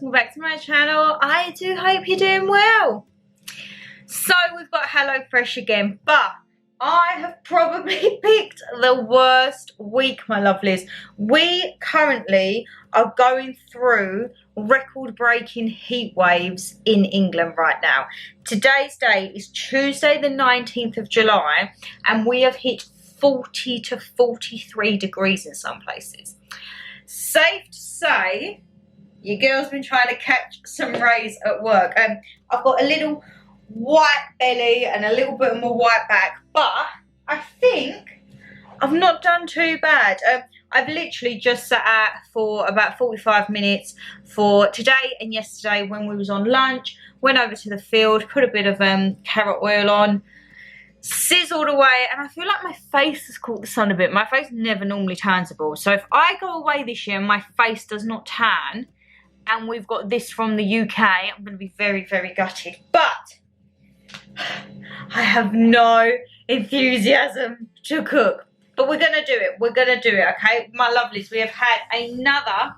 welcome back to my channel. I do hope you're doing well. So we've got HelloFresh again, but I have probably picked the worst week, my lovelies. We currently are going through record-breaking heat waves in England right now. Today's date is Tuesday the 19th of July, and we have hit 40 to 43 degrees in some places. Safe to say, your girl's been trying to catch some rays at work. I've got a little white belly and a little bit more white back, but I think I've not done too bad. I've literally just sat out for about 45 minutes for today and yesterday when we was on lunch. Went over to the field, put a bit of carrot oil on, sizzled away, and I feel like my face has caught the sun a bit. My face never normally tans at all, so if I go away this year and my face does not tan and we've got this from the UK, I'm going to be very, very gutted. But I have no enthusiasm to cook, but we're going to do it. We're going to do it, okay? My lovelies, we have had another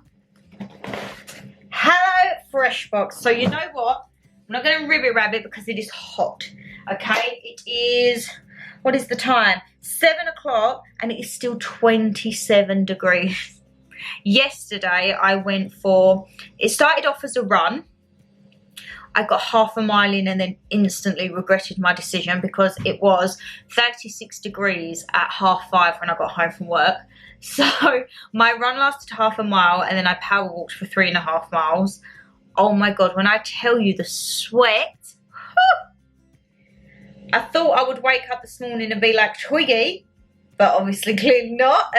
HelloFresh box. So you know what? I'm not going to ribbit rabbit because it is hot, okay? It is, what is the time? 7 o'clock and it is still 27 degrees. Yesterday I went for, it started off as a run. I got half a mile in and then instantly regretted my decision because it was 36 degrees at 5:30 when I got home from work. So my run lasted half a mile and then I power walked for 3.5 miles. Oh my God, when I tell you the sweat, I thought I would wake up this morning and be like Twiggy, but obviously clearly not.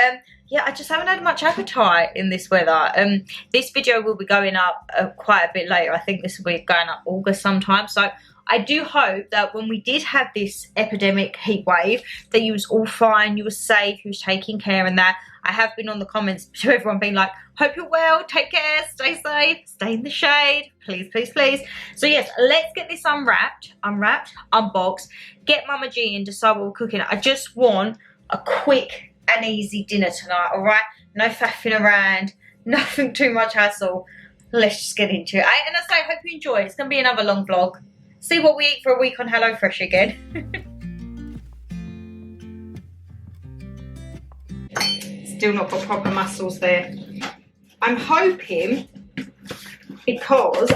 Yeah, I just haven't had much appetite in this weather. This video will be going up quite a bit later. I think this will be going up August sometime. So I do hope that when we did have this epidemic heat wave, that you was all fine, you were safe, you was taking care, and that I have been on the comments to everyone being like, hope you're well, take care, stay safe, stay in the shade, please, please, please. So yes, let's get this unwrapped, unboxed, get Mama G and decide what we're cooking. I just want a quick and easy dinner tonight, all right? No faffing around, nothing too much hassle. Let's just get into it. And I say, I hope you enjoy. It's going to be another long vlog. See what we eat for a week on HelloFresh again. Still not got proper muscles there. I'm hoping, because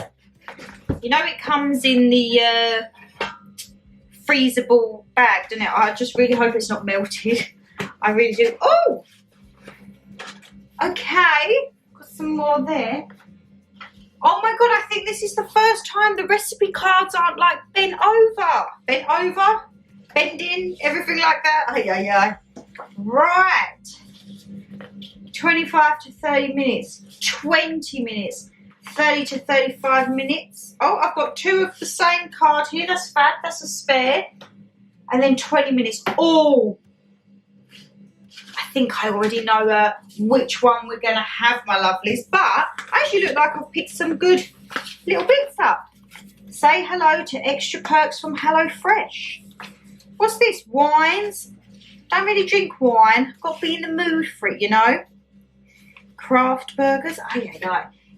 you know it comes in the freezable bag, doesn't it? I just really hope it's not melted. I really do. Oh, okay, got some more there. Oh my God, I think this is the first time the recipe cards aren't like bent over, bending, everything like that. Ay. Right, 25 to 30 minutes, 20 minutes, 30 to 35 minutes. Oh, I've got 2 of the same card here. That's fab, that's a spare. And then 20 minutes. Oh, I think I already know which one we're going to have, my lovelies. But I actually look like I've picked some good little bits up. Say hello to extra perks from HelloFresh. What's this? Wines? Don't really drink wine. Got to be in the mood for it, you know. Craft burgers.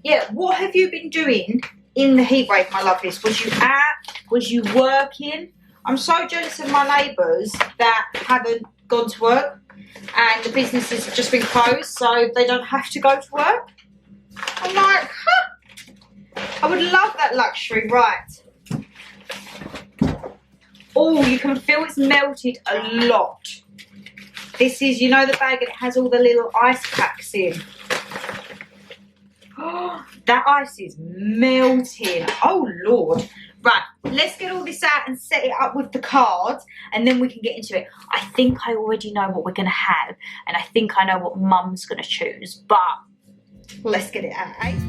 Yeah, what have you been doing in the heat wave, my lovelies? Was you out? Was you working? I'm so jealous of my neighbours that haven't gone to work and the businesses have just been closed, so they don't have to go to work. I'm like, I would love that luxury, right? Oh, you can feel it's melted a lot. This is, you know, the bag, and it has all the little ice packs in. Oh, that ice is melting. Oh, Lord. Right, let's get all this out and set it up with the cards, and then we can get into it. I think I already know what we're going to have, and I think I know what Mum's going to choose, but let's get it out, eh?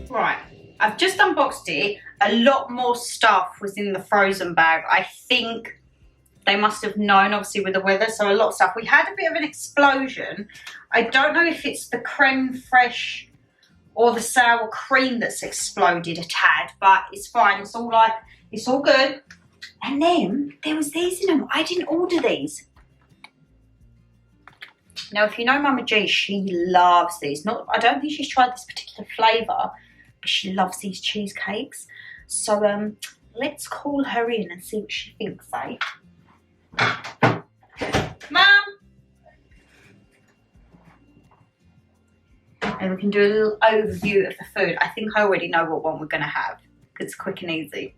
Right, I've just unboxed it. A lot more stuff was in the frozen bag. I think they must have known, obviously, with the weather, so a lot of stuff. We had a bit of an explosion. I don't know if it's the creme fraiche or the sour cream that's exploded a tad, but it's fine. It's all like, it's all good. And then there was these in them. I didn't order these. Now, if you know Mama G, she loves these. I don't think she's tried this particular flavour, but she loves these cheesecakes. So let's call her in and see what she thinks, eh? Mum! And we can do a little overview of the food. I think I already know what one we're going to have, because it's quick and easy.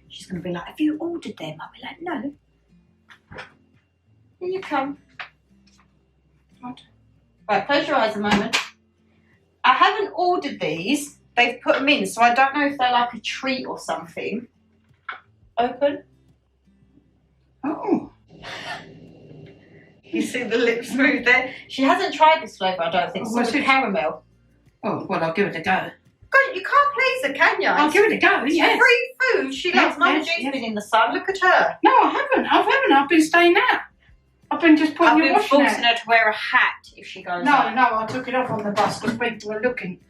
She's going to be like, have you ordered them? I'll be like, no. Here you come. Right, close your eyes a moment. I haven't ordered these. They've put them in, so I don't know if they're like a treat or something. Open. Oh. You see the lips move there? She hasn't tried this flavour, I don't think. What's it? Caramel. Oh, well, I'll give it a go. God, you can't please her, can you? I'll give it a go, yes. Free food. She loves. Mama G's been in the sun. Look at her. No, I haven't. I've been staying out. I've been just putting your washing out. I've been forcing her to wear a hat if she goes out. No, I took it off on the bus because people were looking.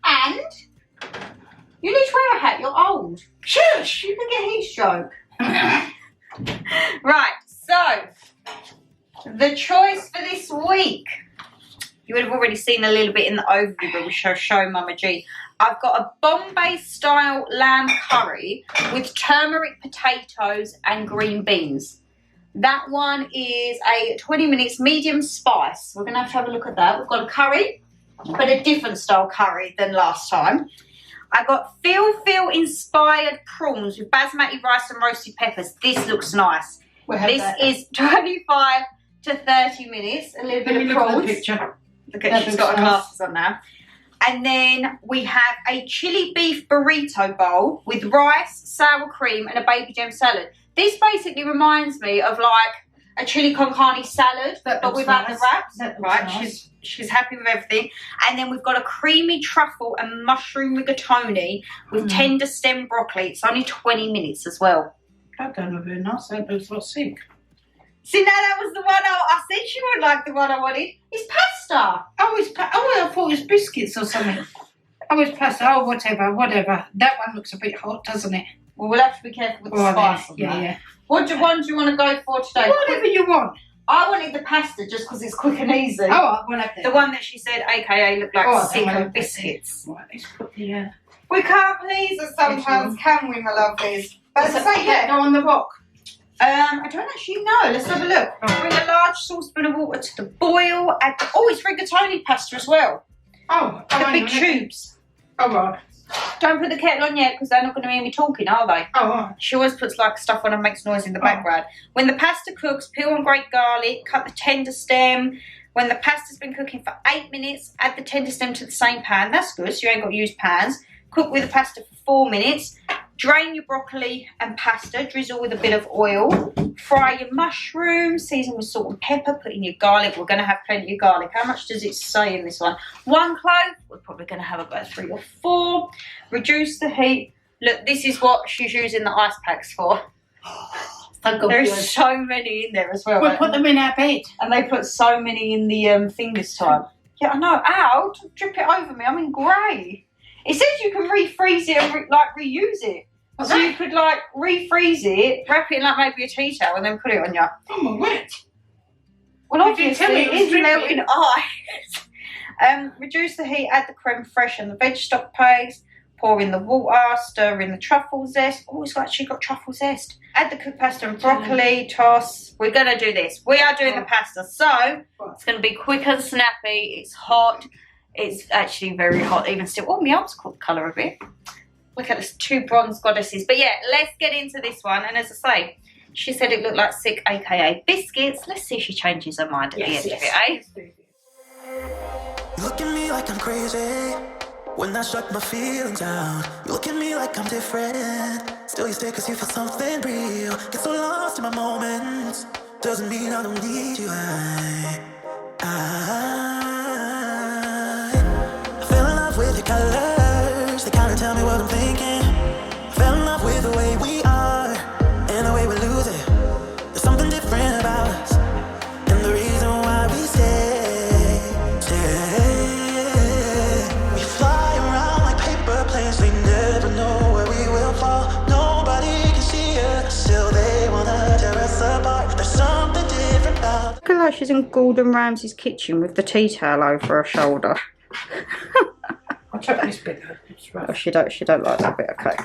And? You need to wear a hat. You're old. Shush! You can get heat stroke. Right, so the choice for this week. You would have already seen a little bit in the overview, but we shall show Mama G. I've got a Bombay-style lamb curry with turmeric potatoes and green beans. That one is a 20 minutes medium spice. We're going to have a look at that. We've got a curry, but a different style curry than last time. I got Phil inspired prawns with basmati rice and roasted peppers. This looks nice. This is 25 to 30 minutes. A little bit of prawns. Look at the picture. Look at, she's got her glasses on now. And then we have a chili beef burrito bowl with rice, sour cream, and a baby gem salad. This basically reminds me of like a chili con carne salad, but without the wraps. Right, nice. She's happy with everything. And then we've got a creamy truffle and mushroom rigatoni with tender stem broccoli. It's only 20 minutes as well. That don't look very nice. That looks not sick. See, now that was the one I said she would like the one I wanted. It's pasta. Oh, I thought it was biscuits or something. Oh, it's pasta. Oh, whatever. That one looks a bit hot, doesn't it? Well, we'll have to be careful with the spice on that. Yeah. What one do you want to go for today? Whatever you want. I wanted the pasta just because it's quick and easy. Oh, well, okay. The one that she said, AKA, looked like sick of biscuits. Right, let's put the... We can't please us sometimes, can we, my lovelies? But as I say, yeah. Go on the wok. I don't actually know. Let's have a look. Bring a large saucepan of water to the boil. It's rigatoni pasta as well. Oh, the big tubes. Oh, right. Don't put the kettle on yet because they're not going to hear me talking, are they? Oh, right. She always puts like stuff on and makes noise in the background. When the pasta cooks, peel and grate garlic, cut the tender stem. When the pasta's been cooking for 8 minutes, add the tender stem to the same pan. That's good, so you ain't got to use pans. Cook with the pasta for 4 minutes. Drain your broccoli and pasta, drizzle with a bit of oil. Fry your mushrooms, season with salt and pepper, put in your garlic. We're going to have plenty of garlic. How much does it say in this one? 1 clove. We're probably going to have about 3 or 4. Reduce the heat. Look, this is what she's using the ice packs for. There's so many in there as well. We'll put them in our bed. And they put so many in the thing this time. Yeah, I know. Ow, don't drip it over me. I'm in grey. It says you can refreeze it and reuse it. So you could like refreeze it, wrap it in like maybe a tea towel and then put it on you. Oh my word. Well, obviously it is melting ice. Reduce the heat, add the creme fraiche and the veg stock paste. Pour in the water, stir in the truffle zest. Oh, it's actually got truffle zest. Add the cooked pasta and broccoli, toss. We're going to do this. We are doing the pasta. So it's going to be quick and snappy. It's hot. It's actually very hot even still. Oh, my arms caught the colour a bit. Look at this, 2 bronze goddesses. But yeah, let's get into this one. And as I say, she said it looked like sick, aka biscuits. Let's see if she changes her mind at the end of it, eh? You look at me like I'm crazy. When I shut my feelings out, you look at me like I'm different. Still you stay cause you feel something real. Get so lost in my moments. Doesn't mean I don't need you. I fell in love with your colors. They kinda tell me what I'm thinking. I fell in love with the way we are and the way like she's in Gordon Ramsay's kitchen with the tea towel over her shoulder. I'll chuck this bit out. Oh, she don't like that bit. Okay.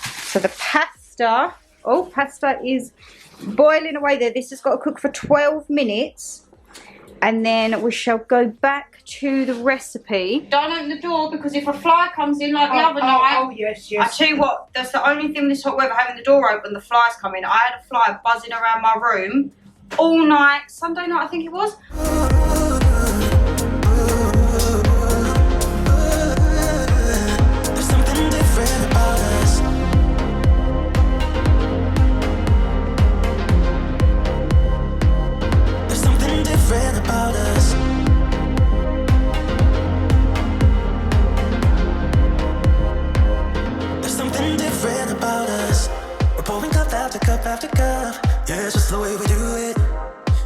So the pasta. Oh, pasta is boiling away there. This has got to cook for 12 minutes. And then we shall go back to the recipe. Don't open the door because if a fly comes in like the other night. Oh, yes. I tell you what, that's the only thing with this hot weather, having the door open, the flies come in. I had a fly buzzing around my room all night. Sunday night, I think it was. There's something different about us. There's something different about us. There's something different about us. We're pouring cup after cup after cup. Yeah, it's just the way we do it.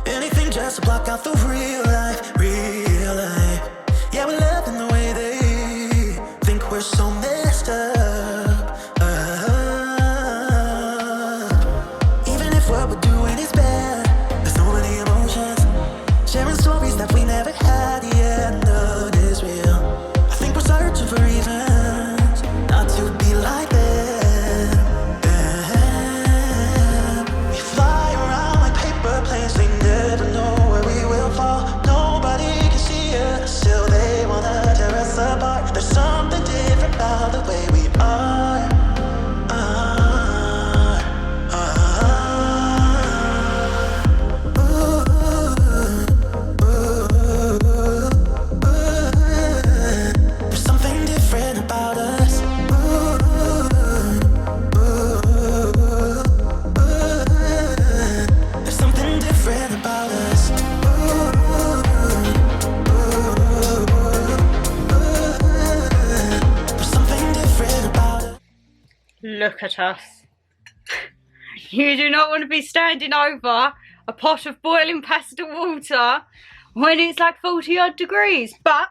Anything just to block out the real life, real life. Yeah, we're loving the way they think we're so messed up. Even if what we're doing is bad, there's so many emotions. Sharing stories that we never had, yeah, none is real. I think we're searching for reasons not to be like them. We fly around like paper planes, they never know where we will fall. Nobody can see us, still they wanna tear us apart. There's something different about the way we are. There's something different about us. There's something different about us. There's something different about us. Look at us. You do not want to be standing over a pot of boiling pasta water when it's like 40 odd degrees. But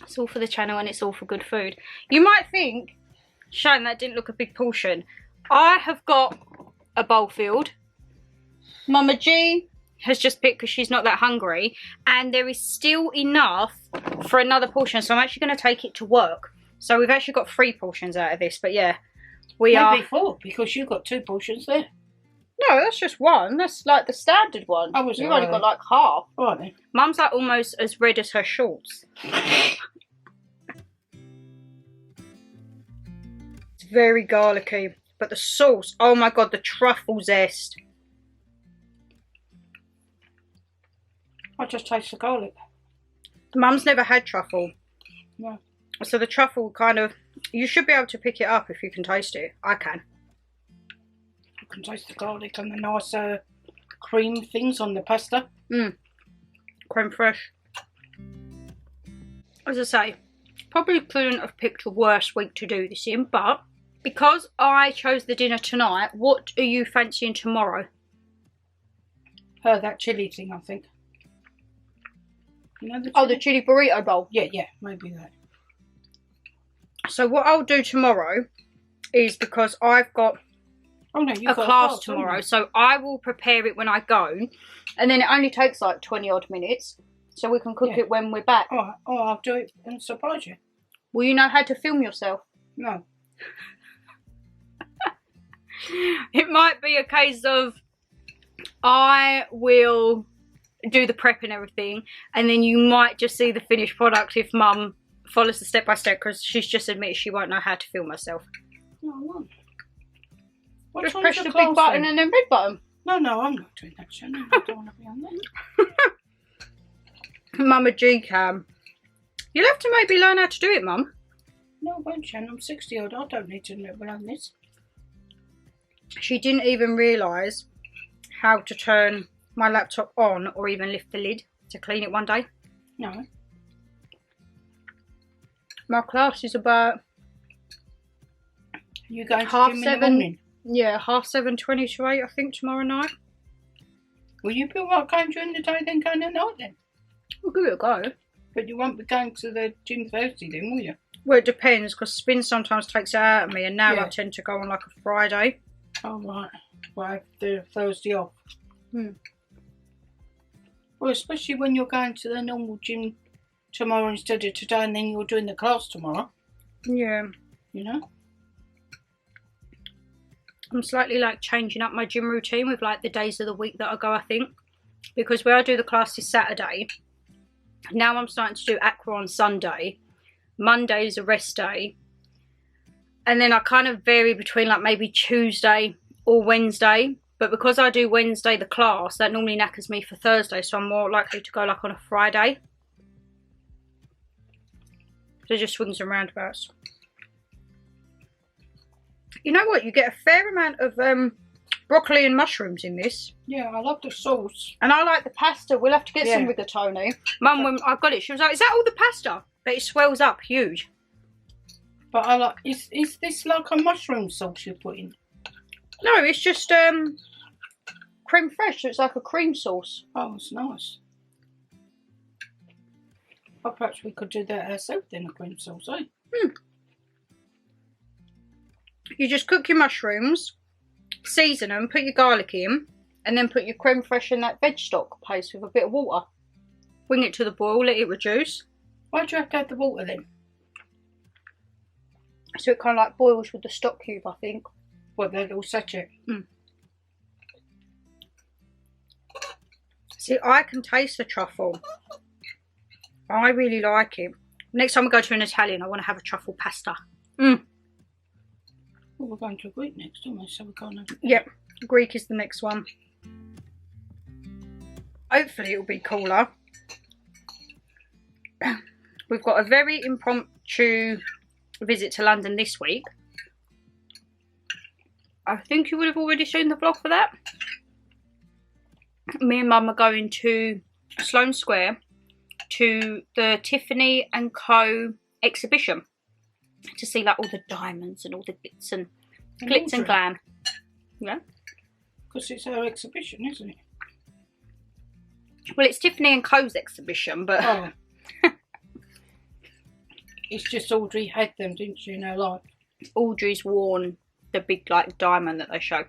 it's all for the channel and it's all for good food. You might think, Shannon, that didn't look a big portion. I have got a bowl filled. Mama G has just picked because she's not that hungry. And there is still enough for another portion. So I'm actually going to take it to work. So we've actually got 3 portions out of this. But yeah, we are... Maybe 4, because you've got 2 portions there. No, that's just one. That's like the standard one. Oh, was it? You've only got like half. All right then. Mum's like almost as red as her shorts. It's very garlicky. But the sauce, oh my god, the truffle zest. I just taste the garlic. Mum's never had truffle. No. So the truffle kind of, you should be able to pick it up if you can taste it. I can. I can taste the garlic and the nice cream things on the pasta. Creme fraiche. As I say, probably couldn't have picked a worse week to do this in, but because I chose the dinner tonight, what are you fancying tomorrow? That chili thing, I think. You know the chili? Oh, the chili burrito bowl. Yeah, maybe that. So what I'll do tomorrow is, because I've got a class tomorrow, so I will prepare it when I go, and then it only takes like 20 odd minutes, so we can cook it when we're back. Oh, I'll do it and surprise you. Will you know how to film yourself? No. It might be a case of I will do the prep and everything, and then you might just see the finished product if Mum follows the step by step, because she's just admitted she won't know how to film herself. No, I won't. Just press the big button and then red button. No, I'm not doing that, Shannon. I don't want to be on there. Mama G cam. You'll have to maybe learn how to do it, Mum. No, I won't, Shannon. I'm 60 odd. I don't need to learn this. She didn't even realise how to turn my laptop on or even lift the lid to clean it one day. No. My class is about You going to half gym in the 7. morning? Yeah, 7:30 to 8, I think, tomorrow night. Will you be what, going during the day then going at night then? We'll give it a go. But you won't be going to the gym Thursday then, will you? Well, it depends, because spin sometimes takes it out of me, and now Yeah. I tend to go on like a Friday. Oh, right. Well, I have the Thursday off. Well, especially when you're going to the normal gym tomorrow instead of today, and then you're doing the class tomorrow. Yeah. You know? I'm slightly like changing up my gym routine with like the days of the week that I go, I think. Because where I do the class is Saturday. Now I'm starting to do aqua on Sunday. Monday is a rest day. And then I kind of vary between like maybe Tuesday or Wednesday. But because I do Wednesday the class, that normally knackers me for Thursday. So I'm more likely to go like on a Friday. So it just swings and roundabouts. You know what? You get a fair amount of broccoli and mushrooms in this. Yeah, I love the sauce. And I like the pasta. We'll have to get some rigatoni. Mum, when I got it, she was like, is that all the pasta? But it swells up huge. But I like, is this like a mushroom sauce you put in? No, it's just creme fraiche. So it's like a cream sauce. Oh, it's nice. Well, perhaps we could do that ourselves then, a cream sauce, eh? You just cook your mushrooms, season them, put your garlic in, and then put your creme fraiche in that veg stock paste with a bit of water. Bring it to the boil, let it reduce. Why do you have to have the water then? So it kind of like boils with the stock cube, I think. What, that little sachet? See, I can taste the truffle. I really like it. Next time we go to an Italian, I want to have a truffle pasta. Well, we're going to Greek next, aren't we? So we can't have it. Yep, Greek is the next one. Hopefully it'll be cooler. We've got a very impromptu visit to London this week. I think you would have already seen the vlog for that. Me and Mum are going to Sloane Square to the Tiffany & Co exhibition to see like all the diamonds and all the glitz and glitz and glam. Yeah. Because it's our exhibition, isn't it? Well, it's Tiffany & Co.'s exhibition, but... Oh. It's just Audrey had them, didn't she, in her life? Audrey's worn the big like diamond that they show.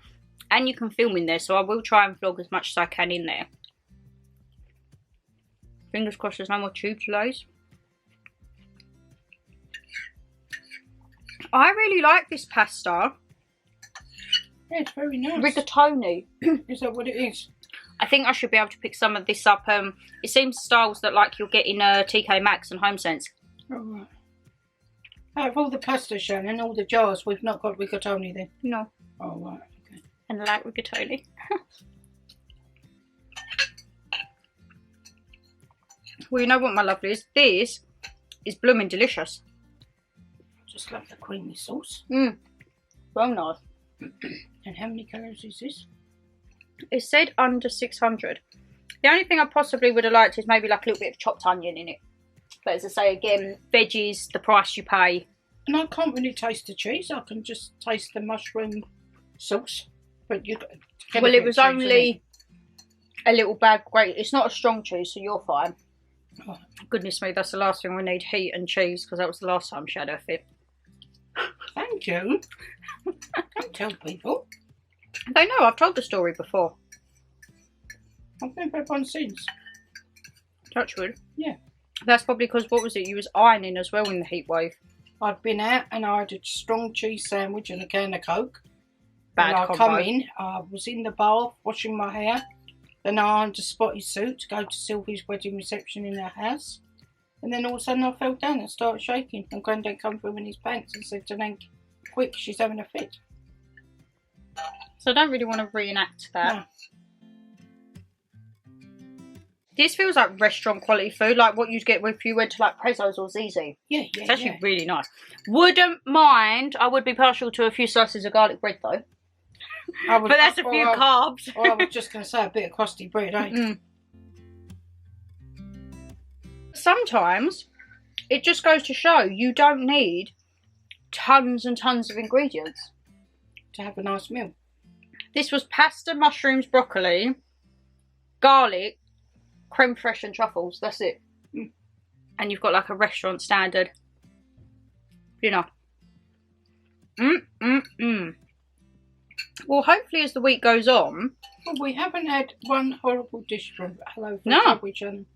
And you can film in there, so I will try and vlog as much as I can in there. Fingers crossed there's no more tube delays. I really like this pasta. Yeah, it's very nice. Rigatoni. Is that what it is? I think I should be able to pick some of this up. It seems styles that like you'll get in TK Maxx and HomeSense. Oh, right. Out of all the pasta, Shannon, all the jars, we've not got rigatoni then? No. Oh, right, okay. And I like rigatoni. Well, you know what, my lovelies? This is blooming delicious. Just love the creamy sauce. Well nice. And how many calories is this? It said under 600. The only thing I possibly would have liked is maybe like a little bit of chopped onion in it. But as I say again, veggies, the price you pay. And I can't really taste the cheese. I can just taste the mushroom sauce. But you got. Well, it was only a little bag. Great. It's not a strong cheese, so you're fine. Oh. Goodness me, that's the last thing we need, heat and cheese, because that was the last time she had her fit. Thank you. Don't tell people. They know, I've told the story before. I've never had one since. Touchwood. Yeah. That's probably because, what was it, you was ironing as well in the heat wave. I'd been out and I had a strong cheese sandwich and a can of Coke. Bad and I combo. come in, I was in the bath washing my hair. Then I ironed a spotted suit to go to Sylvie's wedding reception in her house. And then all of a sudden I fell down and started shaking. And Grandad come through in his pants and said to Nank, quick, she's having a fit. So I don't really want to reenact that. No. This feels like restaurant quality food, like what you'd get if you went to like Prezzo's or Zizi. Yeah, It's actually really nice. Wouldn't mind, I would be partial to a few slices of garlic bread though. But that's a few carbs. I was just going to say a bit of crusty bread, eh? Sometimes it just goes to show you don't need tons and tons of ingredients To have a nice meal. This was pasta, mushrooms, broccoli, garlic, creme fraiche and truffles. That's it. And you've got like a restaurant standard, you know. Well, hopefully as the week goes on. Well, we haven't had one horrible dish from Hello Fresh, No. have we, Shannon?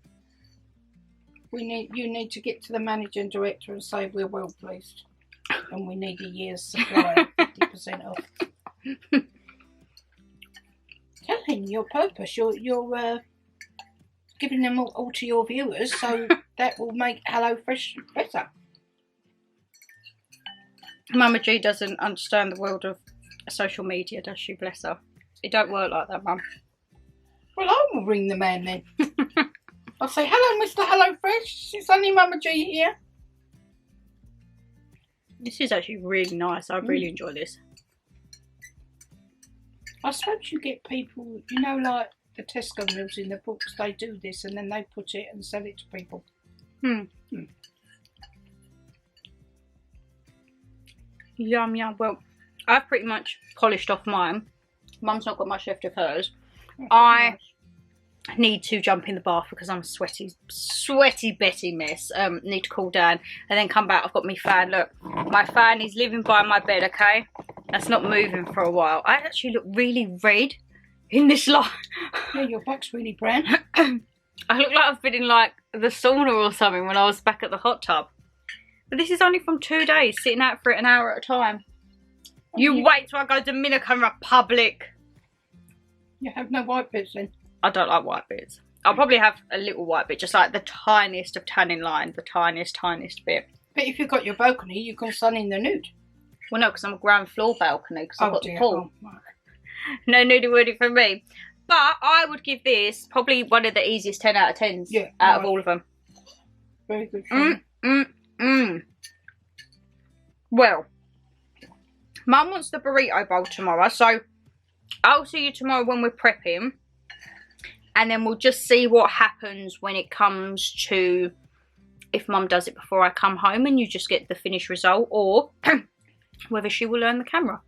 You need to get to the manager and director and say we're well pleased. And we need a year's supply of 50% off. Telling your purpose, you're giving them all to your viewers, so that will make HelloFresh better. Mama G doesn't understand the world of social media, does she? Bless her. It don't work like that, Mum. Well, I will ring the man then. I'll say, hello, Mr. HelloFresh. It's only Mama G here. This is actually really nice. I really enjoy this. I suppose you get people, you know, like the Tesco meals in the books, they do this and then they put it and sell it to people. Yum, yum. Well, I've pretty much polished off mine. Mum's not got much left of hers. I need to jump in the bath because I'm a sweaty Betty mess. Need to cool down and then come back. I've got my fan. Look, my fan is living by my bed, okay? That's not moving for a while. I actually look really red in this light. Yeah, your back's really brown. I look like I've been in like the sauna or something when I was back at the hot tub. But this is only from 2 days, sitting out for it an hour at a time. You wait till I go to Dominican Republic. You have no white bits then? I don't like white bits. I'll probably have a little white bit, just like the tiniest of tanning line, the tiniest bit. But if you've got your balcony, you can sun in the nude. Well, no, because I'm a ground floor balcony, because I've got the pool. Oh, right. No nudie woody for me. But I would give this probably one of the easiest 10 out of 10s out of all of them. Very good. Well, Mum wants the burrito bowl tomorrow, so I'll see you tomorrow when we're prepping. And then we'll just see what happens when it comes to if Mum does it before I come home and you just get the finished result, or whether she will learn the camera.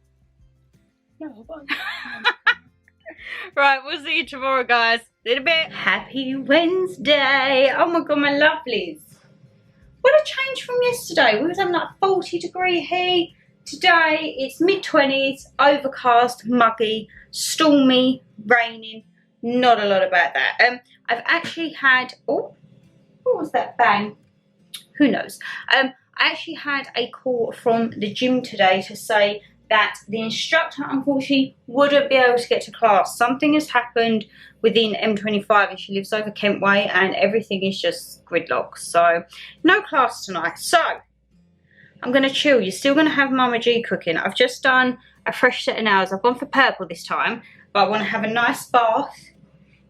No, Right, we'll see you tomorrow, guys. In a bit. Happy Wednesday. Oh my god, my lovelies. What a change from yesterday. We was having like 40-degree heat. Today it's mid-20s, overcast, muggy, stormy, raining. Not a lot about that. I've actually had, oh, what was that bang? Who knows? I actually had a call from the gym today to say that the instructor unfortunately wouldn't be able to get to class. Something has happened within M25 and she lives over Kent Way and everything is just gridlock. So no class tonight. So I'm going to chill. You're still going to have Mama G cooking. I've just done a fresh set of nails. I've gone for purple this time, but I want to have a nice bath,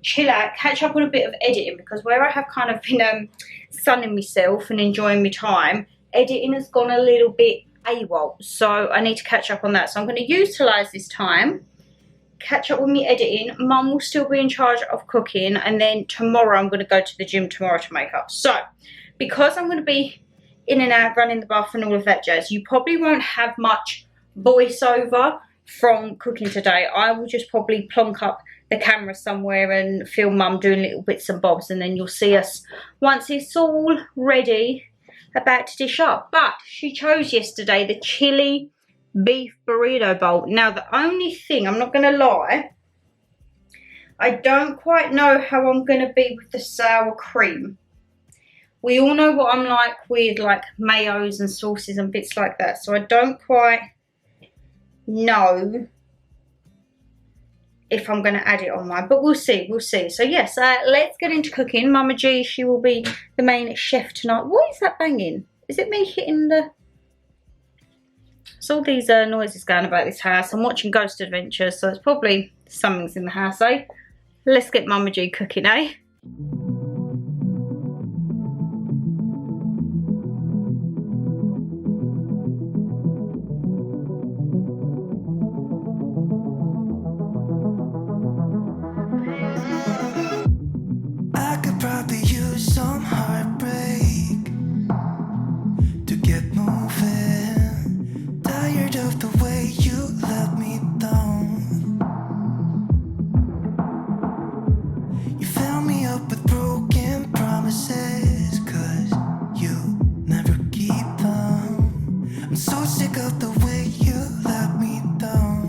chill out, catch up on a bit of editing, because where I have kind of been sunning myself and enjoying my time, editing has gone a little bit AWOL, so I need to catch up on that. So I'm going to utilise this time, catch up with me editing. Mum will still be in charge of cooking, and then tomorrow I'm going to go to the gym tomorrow to make up. So because I'm going to be in and out, running the bath and all of that jazz, you probably won't have much voiceover from cooking today. I will just probably plonk up the camera somewhere and film Mum doing little bits and bobs, and then you'll see us once it's all ready, about to dish up. But she chose yesterday the chili beef burrito bowl. Now the only thing, I'm not going to lie, I don't quite know how I'm going to be with the sour cream. We all know what I'm like with like mayos and sauces and bits like that, so I don't quite know if I'm going to add it on mine, but we'll see, we'll see. So yes, let's get into cooking. Mama G, she will be the main chef tonight. What is that banging? Is it me hitting the... There's all these noises going about this house. I'm watching Ghost Adventures, so it's probably something's in the house, eh? Let's get Mama G cooking, eh? I could probably use some heartbreak to get moving. Tired of the way you let me down. You fill me up with broken promises, 'cause you never keep them. I'm so sick of the way you let me down.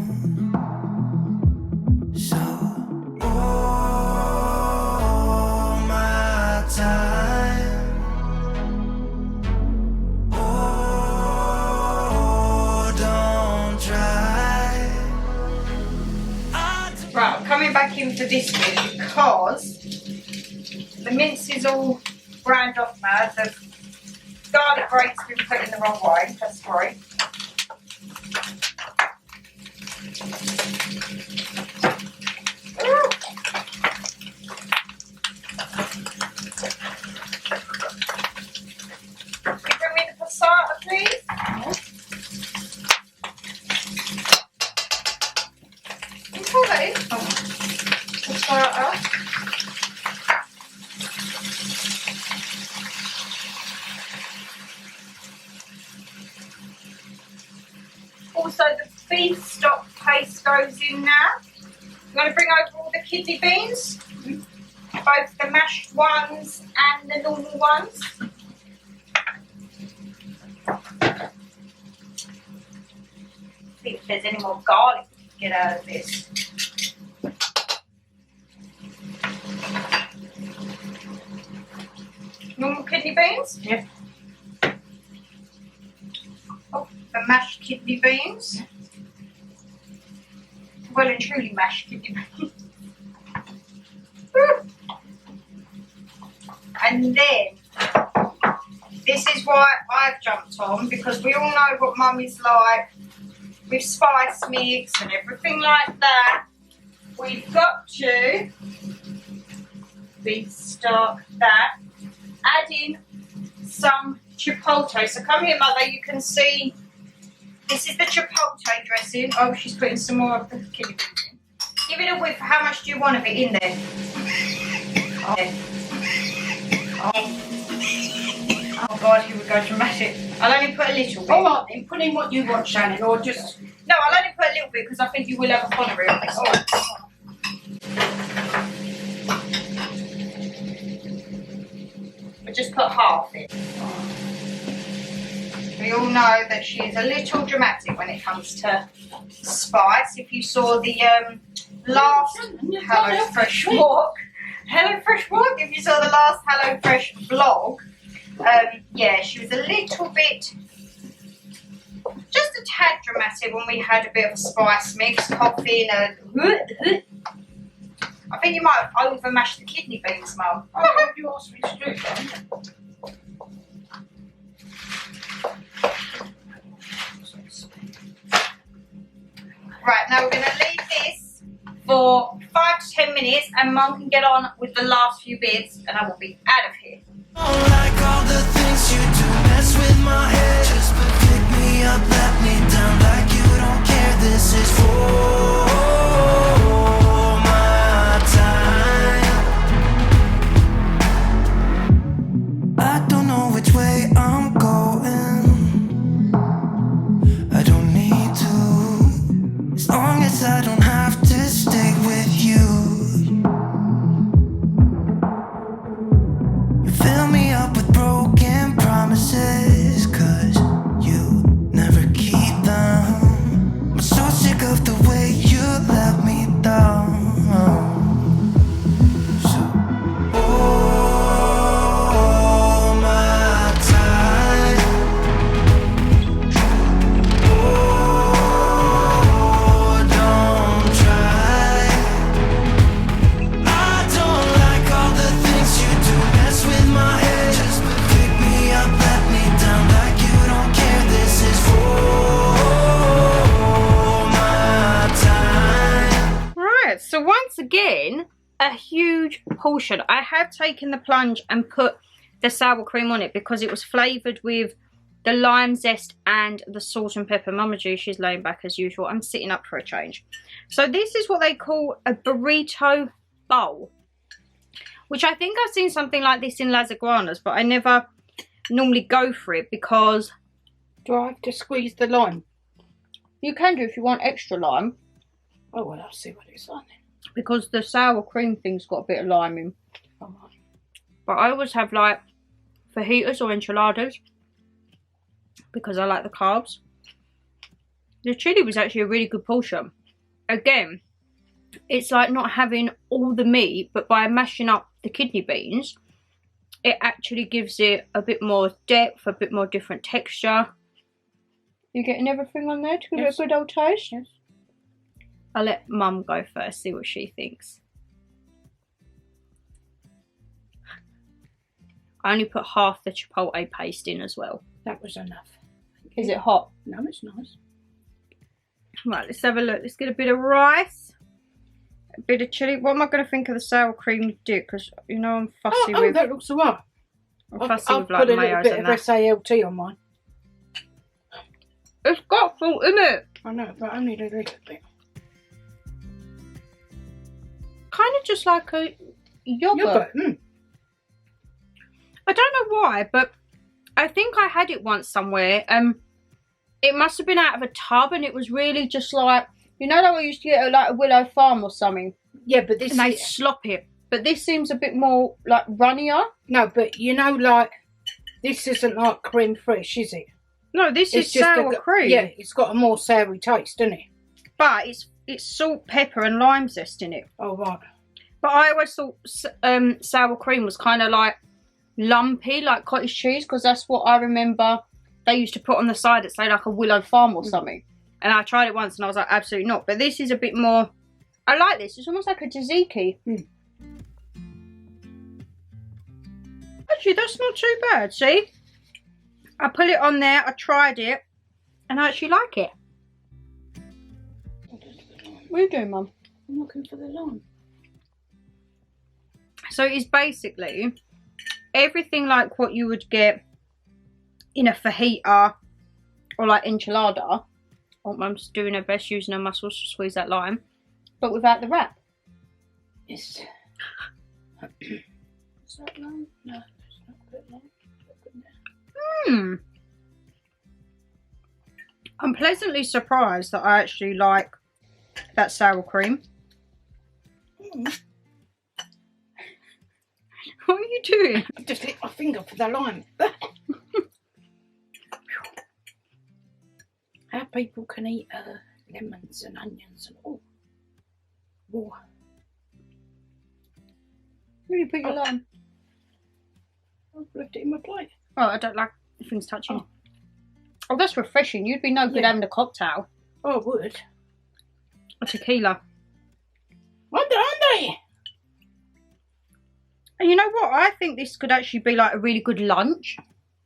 back in for this bit because the mince is all ground off now. The garlic break's been put in the wrong way. That's right. Can you bring me the passata, please? Can you pull that in? Passata. Also, the beef stock paste goes in now. I'm going to bring over all the kidney beans, both the mashed ones and the normal ones. See if there's any more garlic to get out of this. Normal kidney beans? Yeah. Oh, the mashed kidney beans. Well and truly mashed kidney beans. And then, this is why I've jumped on, because we all know what Mummy's like with spice mix and everything like that. We've got to beef stock that, add in some chipotle. So come here, Mother, you can see this is the chipotle dressing. Oh, she's putting some more of the kidney beans in. Give it a whiff. How much do you want of it in there? Oh God, here we go, dramatic. I'll only put a little bit. Alright then, put in what you want, Shannon, or just... No, I'll only put a little bit because I think you will have a honorary on this. Alright. I just put half in. We all know that she is a little dramatic when it comes to spice. If you saw the last HelloFresh walk, if you saw the last HelloFresh vlog, yeah, she was a little bit, just a tad dramatic when we had a bit of a spice mix, coffee and a... I think you might have over mashed the kidney beans, Mum. I hope you asked me to do it. Right, now we're going to leave this for 5 to 10 minutes and Mum can get on with the last few bits and I will be out of here. Like all the things you do, mess with my head. Just pick me up, let me down like you don't care. This is for my time. I don't know which way I'm going. I don't need to, as long as I don't have to stay with you. Fill me up with broken promises, 'cause you never keep them. I'm so sick of the way you let me down. So, oh, my time. Oh, don't try. I don't like all the things you do, mess with my head. Just pick me up, let me down like you don't care. This is for my time. Right, so once again, a huge portion. I have taken the plunge and put the sour cream on it because it was flavoured with the lime zest and the salt and pepper. Mama G, she's laying back as usual. I'm sitting up for a change. So this is what they call a burrito bowl, which I think I've seen something like this in lasagnas, but I never normally go for it because Do I have to squeeze the lime? you can do if you want extra lime, Oh, well, I'll see what it's like then. because the sour cream thing's got a bit of lime in. Alright. But I always have like fajitas or enchiladas because I like the carbs. The chili was actually a really good portion. Again, it's like not having all the meat, but by mashing up the kidney beans, it actually gives it a bit more depth, a bit more different texture. You getting everything on there to give Yes. it a good old taste? Yes. I'll let Mum go first, see what she thinks. I only put half the chipotle paste in as well. That was enough. Is it hot? No, it's nice. Right, let's have a look. Let's get a bit of rice, a bit of chilli. What am I going to think of the sour cream dip? Because, you know, I'm fussy with... Oh, that looks alright. I'm fussy I'll with, like, put a little mayos bit and of that. SALT on mine. It's got salt in it. I know, but only a little bit. Kind of just like a yogurt. I don't know why, but I think I had it once somewhere. It must have been out of a tub, and it was really just like, you know, like I used to get at like a Willow Farm or something. Yeah, but this and they slop it. But this seems a bit more like runnier. No, but you know, like this isn't like creme fraiche, is it? No, this is sour cream. Yeah, it's got a more savoury taste, doesn't it? But it's salt, pepper, and lime zest in it. Oh right. But I always thought sour cream was kind of like lumpy, like cottage cheese, because that's what I remember they used to put on the side at, say, like a Willow Farm or something. And I tried it once and I was like, absolutely not. But this is a bit more, I like this. It's almost like a tzatziki. Actually, that's not too bad, see? I put it on there, I tried it, and I actually like it. What are you doing, Mum? I'm looking for the lime. So it's basically everything like what you would get in a fajita or like enchilada. Oh, Mum's doing her best using her muscles to squeeze that lime, but without the wrap. Yes. Is that lime? No, it's not good lime. I'm pleasantly surprised that I actually like that sour cream. What are you doing? I just licked my finger for the lime. How people can eat lemons and onions and all. Raw. Where do you put your lime? I've left it in my plate. Oh, I don't like things touching. Oh, that's refreshing. You'd be no good having a cocktail. Oh, I would. Or tequila. Aren't they? And you know what? I think this could actually be like a really good lunch.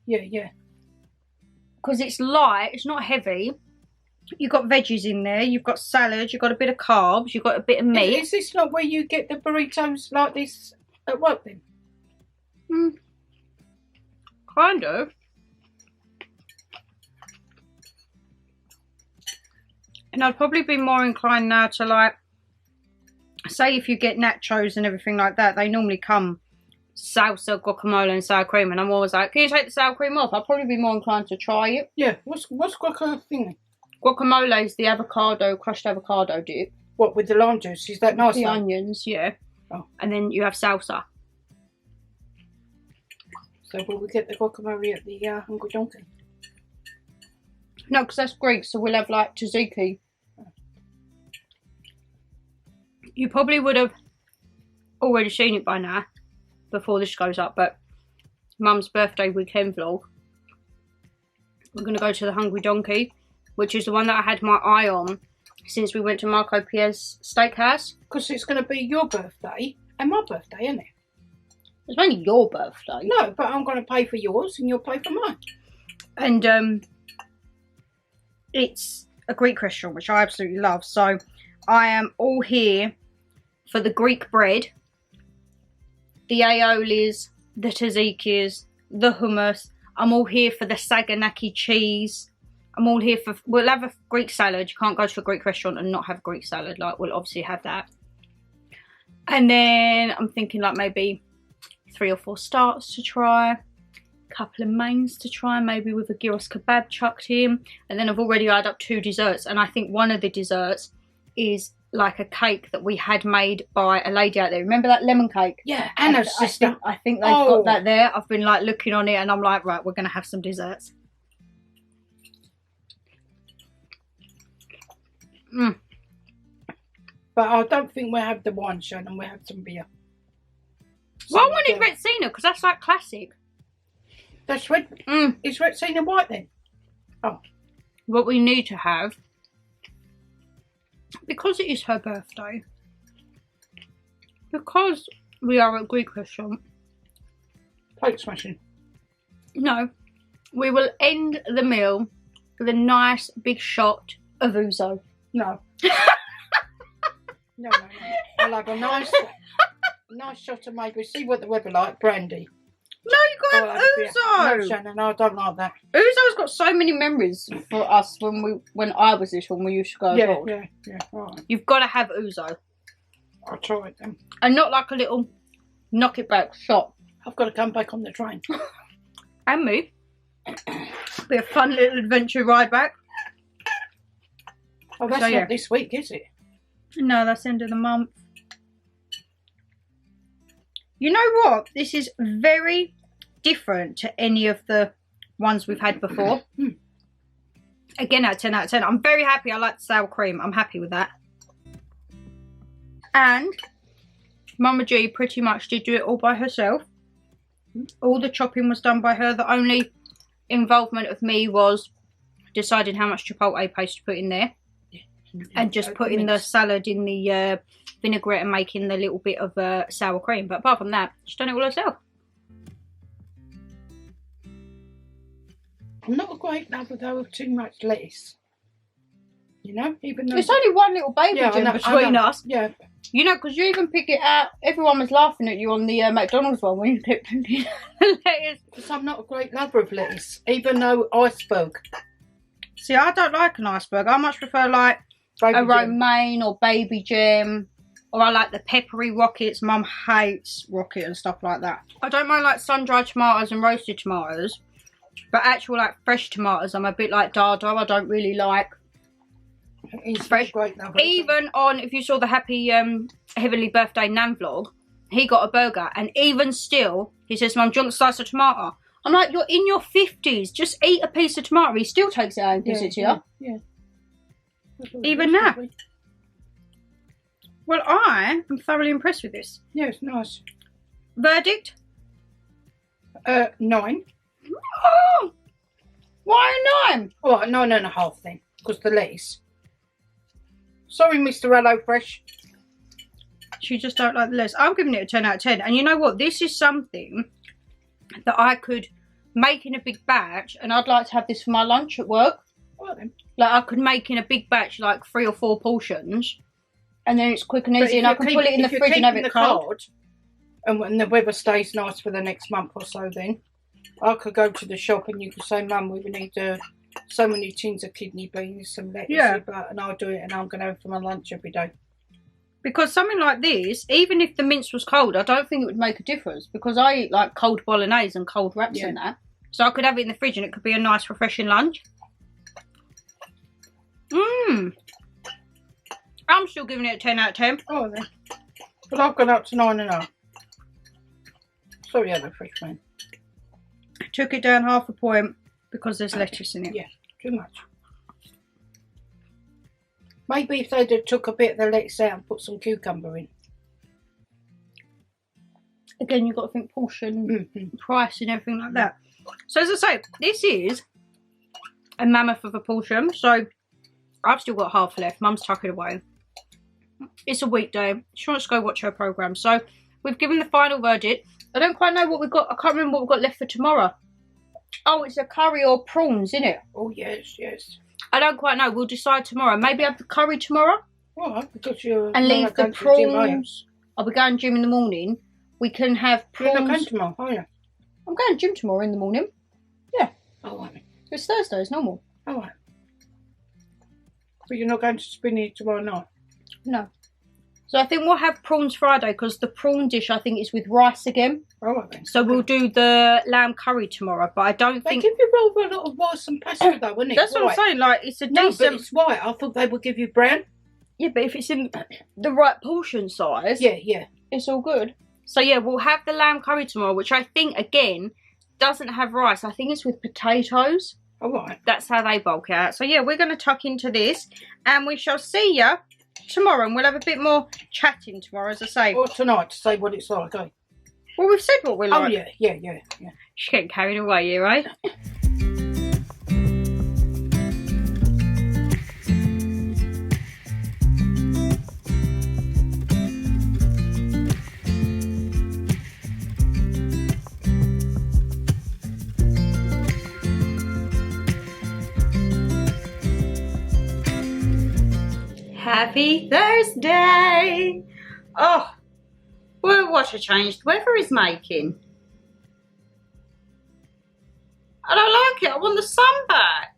Yeah, yeah. Because it's light, it's not heavy. You've got veggies in there, you've got salad, you've got a bit of carbs, you've got a bit of meat. Is this not where you get the burritos like this at work then? Kind of. And I'd probably be more inclined now to like, say if you get nachos and everything like that, they normally come salsa, guacamole and sour cream, and I'm always like, can you take the sour cream off? I'll probably be more inclined to try it. Yeah, what's guacamole thing? Guacamole is the avocado, crushed avocado dip. What, with the lime juice? Is that nice? The onions, yeah. Oh. And then you have salsa. So will we get the guacamole at the Hungry Donkey? No, because that's Greek, so we'll have like tzatziki. You probably would have already seen it by now, before this goes up, but Mum's birthday weekend vlog. We're going to go to the Hungry Donkey, which is the one that I had my eye on since we went to Marco Pierre's steakhouse. Because it's going to be your birthday and my birthday, isn't it? It's only your birthday. No, but I'm going to pay for yours and you'll pay for mine. And it's a Greek restaurant, which I absolutely love. So I am all here for the Greek bread, the aiolis, the tzatziki's, the hummus. I'm all here for the saganaki cheese. I'm all here for, we'll have a Greek salad. You can't go to a Greek restaurant and not have Greek salad. Like, we'll obviously have that. And then I'm thinking like maybe 3 or 4 starts to try, a couple of mains to try, maybe with a gyros kebab chucked in. And then I've already added up 2 desserts. And I think one of the desserts is like a cake that we had made by a lady out there. Remember that lemon cake? Yeah, Anna's sister. I think they've got that there. I've been like looking on it and I'm like, right, we're going to have some desserts. But I don't think we'll have the wine, Shannon. We'll have some beer. Well, I wanted Retsina because that's like classic. That's red. Is Retsina white then? Oh. What we need to have because it is her birthday, because we are at a Greek restaurant, Plate smashing. no, we will end the meal with a nice big shot of ouzo. No. No. I'll have a nice shot of maybe, see what the weather like, brandy. No, you got to have ouzo. No, Shannon, I don't like that. Ouzo's got so many memories for us when I was little and we used to go abroad. Yeah, right. You've got to have ouzo. I'll try it then. And not like a little knock it back shot. I've got to come back on the train. And me. Be a fun little adventure ride back. Oh, that's not this week, is it? No, that's the end of the month. You know what? This is very different to any of the ones we've had before. Again, out of 10 out of 10. I'm very happy. I like the sour cream. I'm happy with that. And Mama G pretty much did do it all by herself. All the chopping was done by her. The only involvement of me was deciding how much chipotle paste to put in there. And just putting the salad in the vinaigrette and making the little bit of sour cream. But apart from that, she's done it all herself. I'm not a great lover though of too much lettuce. You know, even though it's only one little baby between us. Yeah. You know, because you even pick it out. Everyone was laughing at you on the McDonald's one when you kept picking lettuce. Because I'm not a great lover of lettuce, even though iceberg. See, I don't like an iceberg. I much prefer like a romaine or baby gem. Or I like the peppery rockets. Mum hates rocket and stuff like that. I don't mind like sun-dried tomatoes and roasted tomatoes. But actual like fresh tomatoes, I'm a bit like Dada. I don't really like fresh. Even on, if you saw the Happy Heavenly Birthday Nan vlog, he got a burger. And even still, he says, Mum, do you want a slice of tomato? I'm like, you're in your 50s. Just eat a piece of tomato. He still takes it out and gives it to you. Yeah. Even now. Well, I am thoroughly impressed with this. Yeah, it's nice. Verdict? 9. Oh! Why a 9? Oh, 9.5 then, because the lettuce. Sorry, Mr. HelloFresh. She just don't like the lettuce. I'm giving it a 10 out of 10. And you know what? This is something that I could make in a big batch, and I'd like to have this for my lunch at work. Well, then. Like I could make in a big batch, like 3 or 4 portions, and then it's quick and easy, and I can put it in the fridge and have it cold. And when the weather stays nice for the next month or so, then I could go to the shop and you could say, Mum, we need so many tins of kidney beans, some lettuce, and I'll do it, and I'm going to have it for my lunch every day. Because something like this, even if the mince was cold, I don't think it would make a difference, because I eat like cold bolognese and cold wraps and that. So I could have it in the fridge and it could be a nice refreshing lunch. I'm still giving it a 10 out of 10. Oh, then. But I've gone up to 9.5. Sorry, HelloFresh, man. Took it down half a point because there's lettuce in it. Yeah, too much. Maybe if they'd have took a bit of the lettuce out and put some cucumber in. Again, you've got to think portion, price and everything like that. So as I say, this is a mammoth of a portion. So I've still got half left. Mum's tucking away. It's a weekday. She wants to go watch her programme. So we've given the final verdict. I don't quite know what we've got. I can't remember what we've got left for tomorrow. Oh, it's a curry or prawns, isn't it? Oh, yes, yes. I don't quite know. We'll decide tomorrow. Maybe have the curry tomorrow. Well, because you're... And leave the prawns. I'll be going to gym in the morning. We can have prawns. You're not going tomorrow, are you? I'm going to gym tomorrow in the morning. Yeah. Oh, right. It's Thursday. It's normal. Oh, right. But you're not going to Spinny tomorrow night? No. So I think we'll have prawns Friday because the prawn dish I think is with rice again. Oh, right then. So we'll do the lamb curry tomorrow, but I don't think... They give you rather a lot of rice and pasta though, wouldn't it? That's what I'm saying, like it's a decent... No, but it's white. I thought they would give you brown. Yeah, but if it's in the right portion size... Yeah, yeah. It's all good. So yeah, we'll have the lamb curry tomorrow, which I think, again, doesn't have rice. I think it's with potatoes. All right. That's how they bulk out. So yeah, we're going to tuck into this and we shall see ya tomorrow, and we'll have a bit more chatting tomorrow, as I say. Or tonight to say what it's like, eh? Well, we've said what we like. Oh, yeah. She's getting carried away here, eh? Happy Thursday. Oh, well, what a change the weather is making. I don't like it. I want the sun back.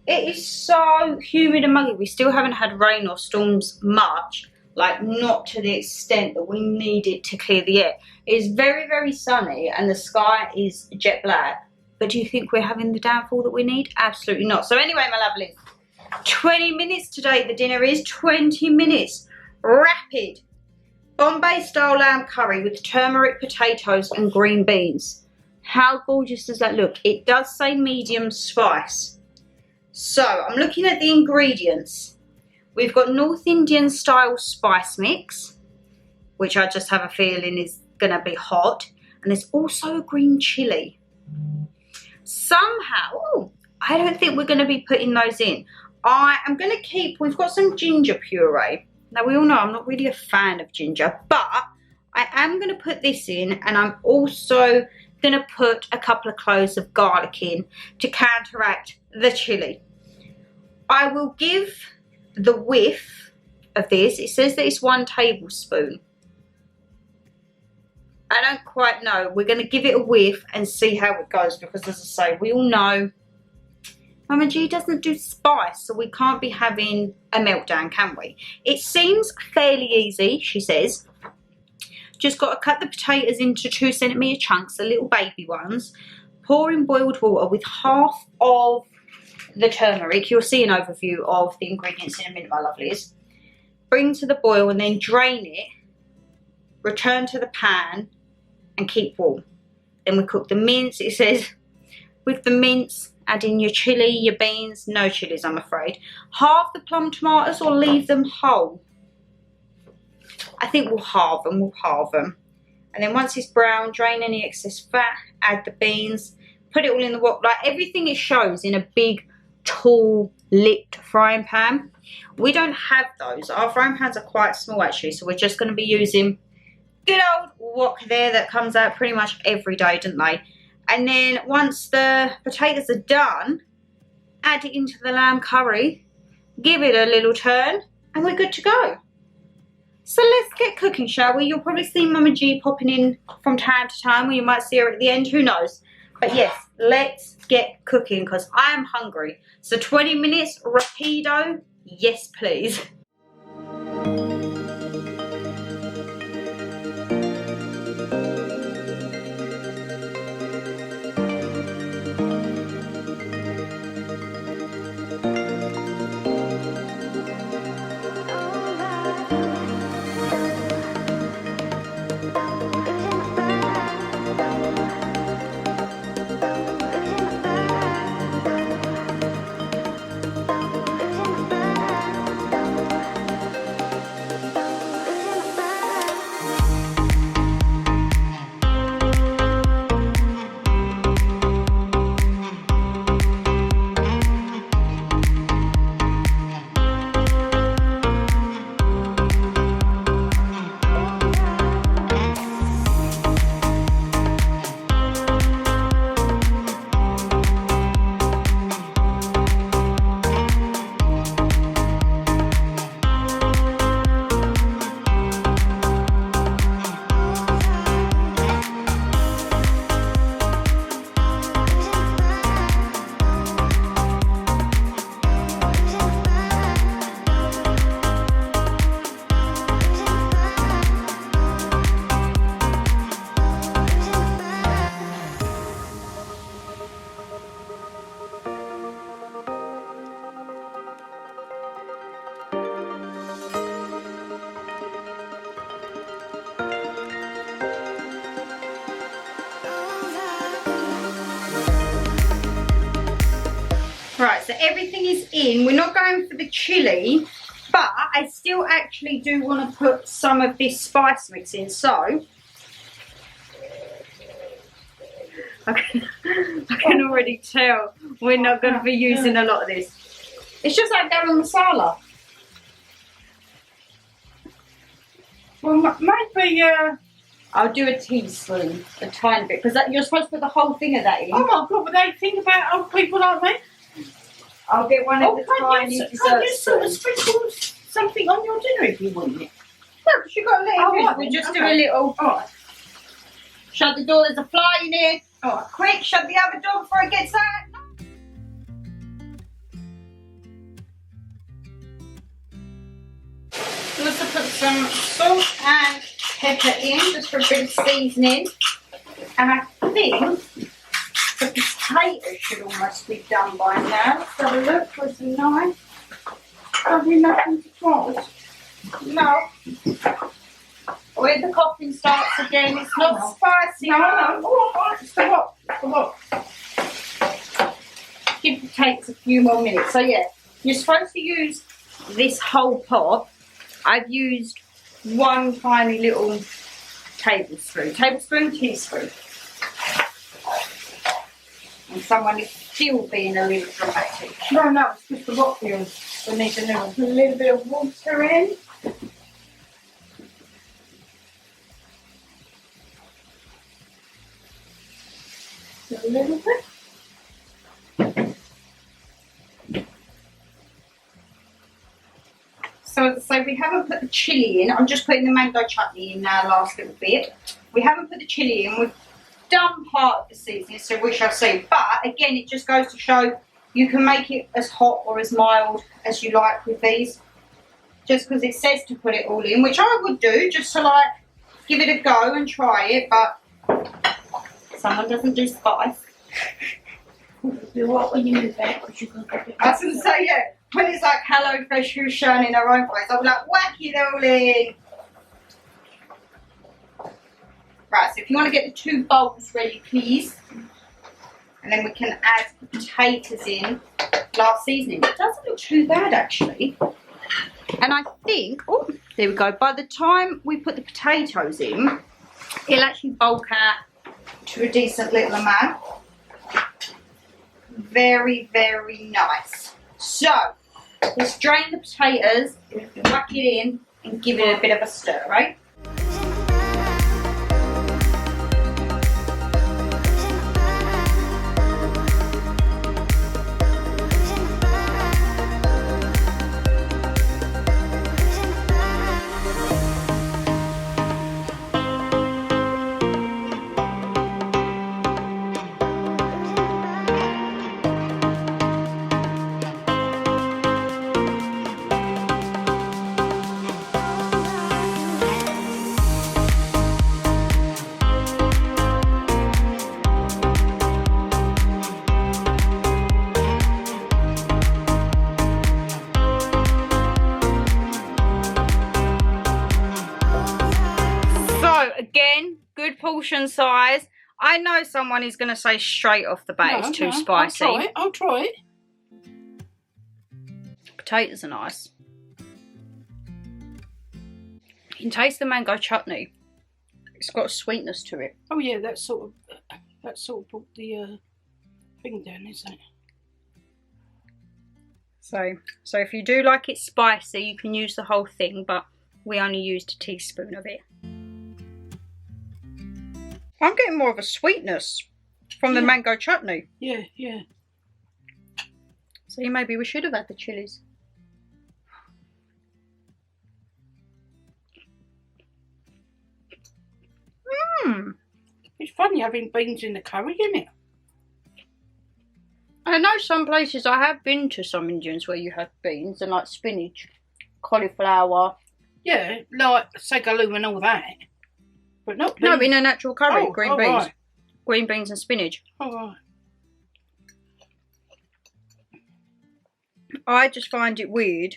It is so humid and muggy. We still haven't had rain or storms much, like not to the extent that we need it to clear the air. It is very, very sunny and the sky is jet black. But do you think we're having the downfall that we need? Absolutely not. So anyway, my lovelies, 20 minutes today. The dinner is 20 minutes. Rapid Bombay style lamb curry with turmeric, potatoes and green beans. How gorgeous does that look? It does say medium spice. So I'm looking at the ingredients. We've got North Indian style spice mix, which I just have a feeling is going to be hot. And there's also a green chilli. Somehow, I don't think we're going to be putting those in. I am going to keep, we've got some ginger puree. Now we all know I'm not really a fan of ginger, but I am going to put this in, and I'm also going to put a couple of cloves of garlic in to counteract the chili. I will give the whiff of this. It says that it's 1 tablespoon. I don't quite know. We're going to give it a whiff and see how it goes, because as I say, we all know Mama G doesn't do spice, so we can't be having a meltdown, can we? It seems fairly easy, she says. Just got to cut the potatoes into 2cm chunks, the little baby ones. Pour in boiled water with half of the turmeric. You'll see an overview of the ingredients in a minute, my lovelies. Bring to the boil and then drain it. Return to the pan and keep warm. Then we cook the mince. It says with the mince, add in your chilli, your beans. No chilies, I'm afraid. Halve the plum tomatoes or leave them whole. I think we'll halve them. And then once it's brown, drain any excess fat, add the beans, put it all in the wok. Like everything it shows in a big, tall, lipped frying pan. We don't have those. Our frying pans are quite small actually, so we're just going to be using good old wok there that comes out pretty much every day, don't they? And then once the potatoes are done, add it into the lamb curry, give it a little turn, and we're good to go. So let's get cooking, shall we? You'll probably see Mama G popping in from time to time, or you might see her at the end, who knows. But yes, let's get cooking because I am hungry. So 20 minutes, rapido, yes please. Right, so everything is in. We're not going for the chili, but I still actually do want to put some of this spice mix in. So I can already tell we're not going to be using a lot of this. It's just like garam masala. Well, maybe I'll do a teaspoon, a tiny bit, because you're supposed to put the whole thing of that in. oh my God, would they think about old people like me? I'll get one of the tiny dessert Can you sort of spoons. something on your dinner if you want it. No, because you've got to let it right, we'll then. just do Okay. a little. Alright. Shut the door, there's a fly in here. Alright. Quick, shut the other door before it gets out. I'm going to put some salt and pepper in just for a bit of seasoning. And I think the potatoes should almost be done by now. Let's have a look with the knife. Probably nothing to try. No. Where the coughing starts again, it's not spicy. No. Alright, it's the what? It's the what? Give the potatoes a few more minutes. So yeah, you're supposed to use this whole pot. I've used one tiny little teaspoon. And someone is still being a little dramatic. No, it's just the what feels. We need a little bit of water in. A little bit. So as I say, we haven't put the chilli in. I'm just putting the mango chutney in now, last little bit. We haven't put the chilli in. We've done part of the seasoning, so we shall see. But again, it just goes to show you can make it as hot or as mild as you like with these. Just because it says to put it all in, which I would do, just to like give it a go and try it. But someone doesn't do spice. Do what when you move back? Because you can get it. I was going to say, yeah, when it's like HelloFresh who's shown in her own place, I'll be like, whack it all in. Right, so if you want to get the 2 bowls ready, please. And then we can add the potatoes in last seasoning. It doesn't look too bad, actually. And I think, oh, there we go. By the time we put the potatoes in, it'll actually bulk out to a decent little amount. Very, very nice. So, let's drain the potatoes, whack it in, and give it a bit of a stir, right? Again, good portion size. I know someone is going to say straight off the bat it's too spicy. I'll try it. Potatoes are nice. You can taste the mango chutney. It's got a sweetness to it. Oh yeah, that sort of brought the thing down, isn't it? So if you do like it spicy, you can use the whole thing, but we only used a teaspoon of it. I'm getting more of a sweetness from the mango chutney. Yeah. See, maybe we should have had the chilies. It's funny having beans in the curry, isn't it? I know some places, I have been to some Indians where you have beans and like spinach, cauliflower. Yeah, like sagaloo and all that. But not beans. No, in a natural curry, green beans. Right. Green beans and spinach. Oh, right. I just find it weird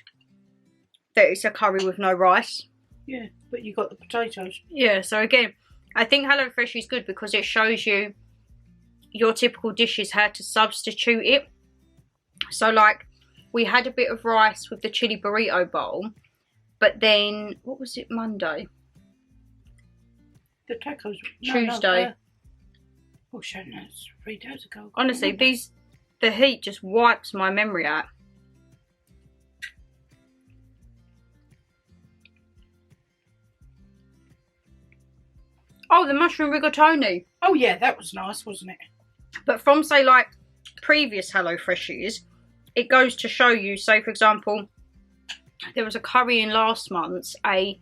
that it's a curry with no rice. Yeah, but you got the potatoes. Yeah, so again, I think HelloFresh is good because it shows you your typical dishes, how to substitute it. So like, we had a bit of rice with the chili burrito bowl, but then, what was it, Monday? The tacos. Tuesday. Oh, Shannon, that's 3 days ago. Honestly, the heat just wipes my memory out. Oh, the mushroom rigatoni. Oh yeah, that was nice, wasn't it? But from, say, like, previous HelloFreshes, it goes to show you, say, for example, there was a curry in last month's, a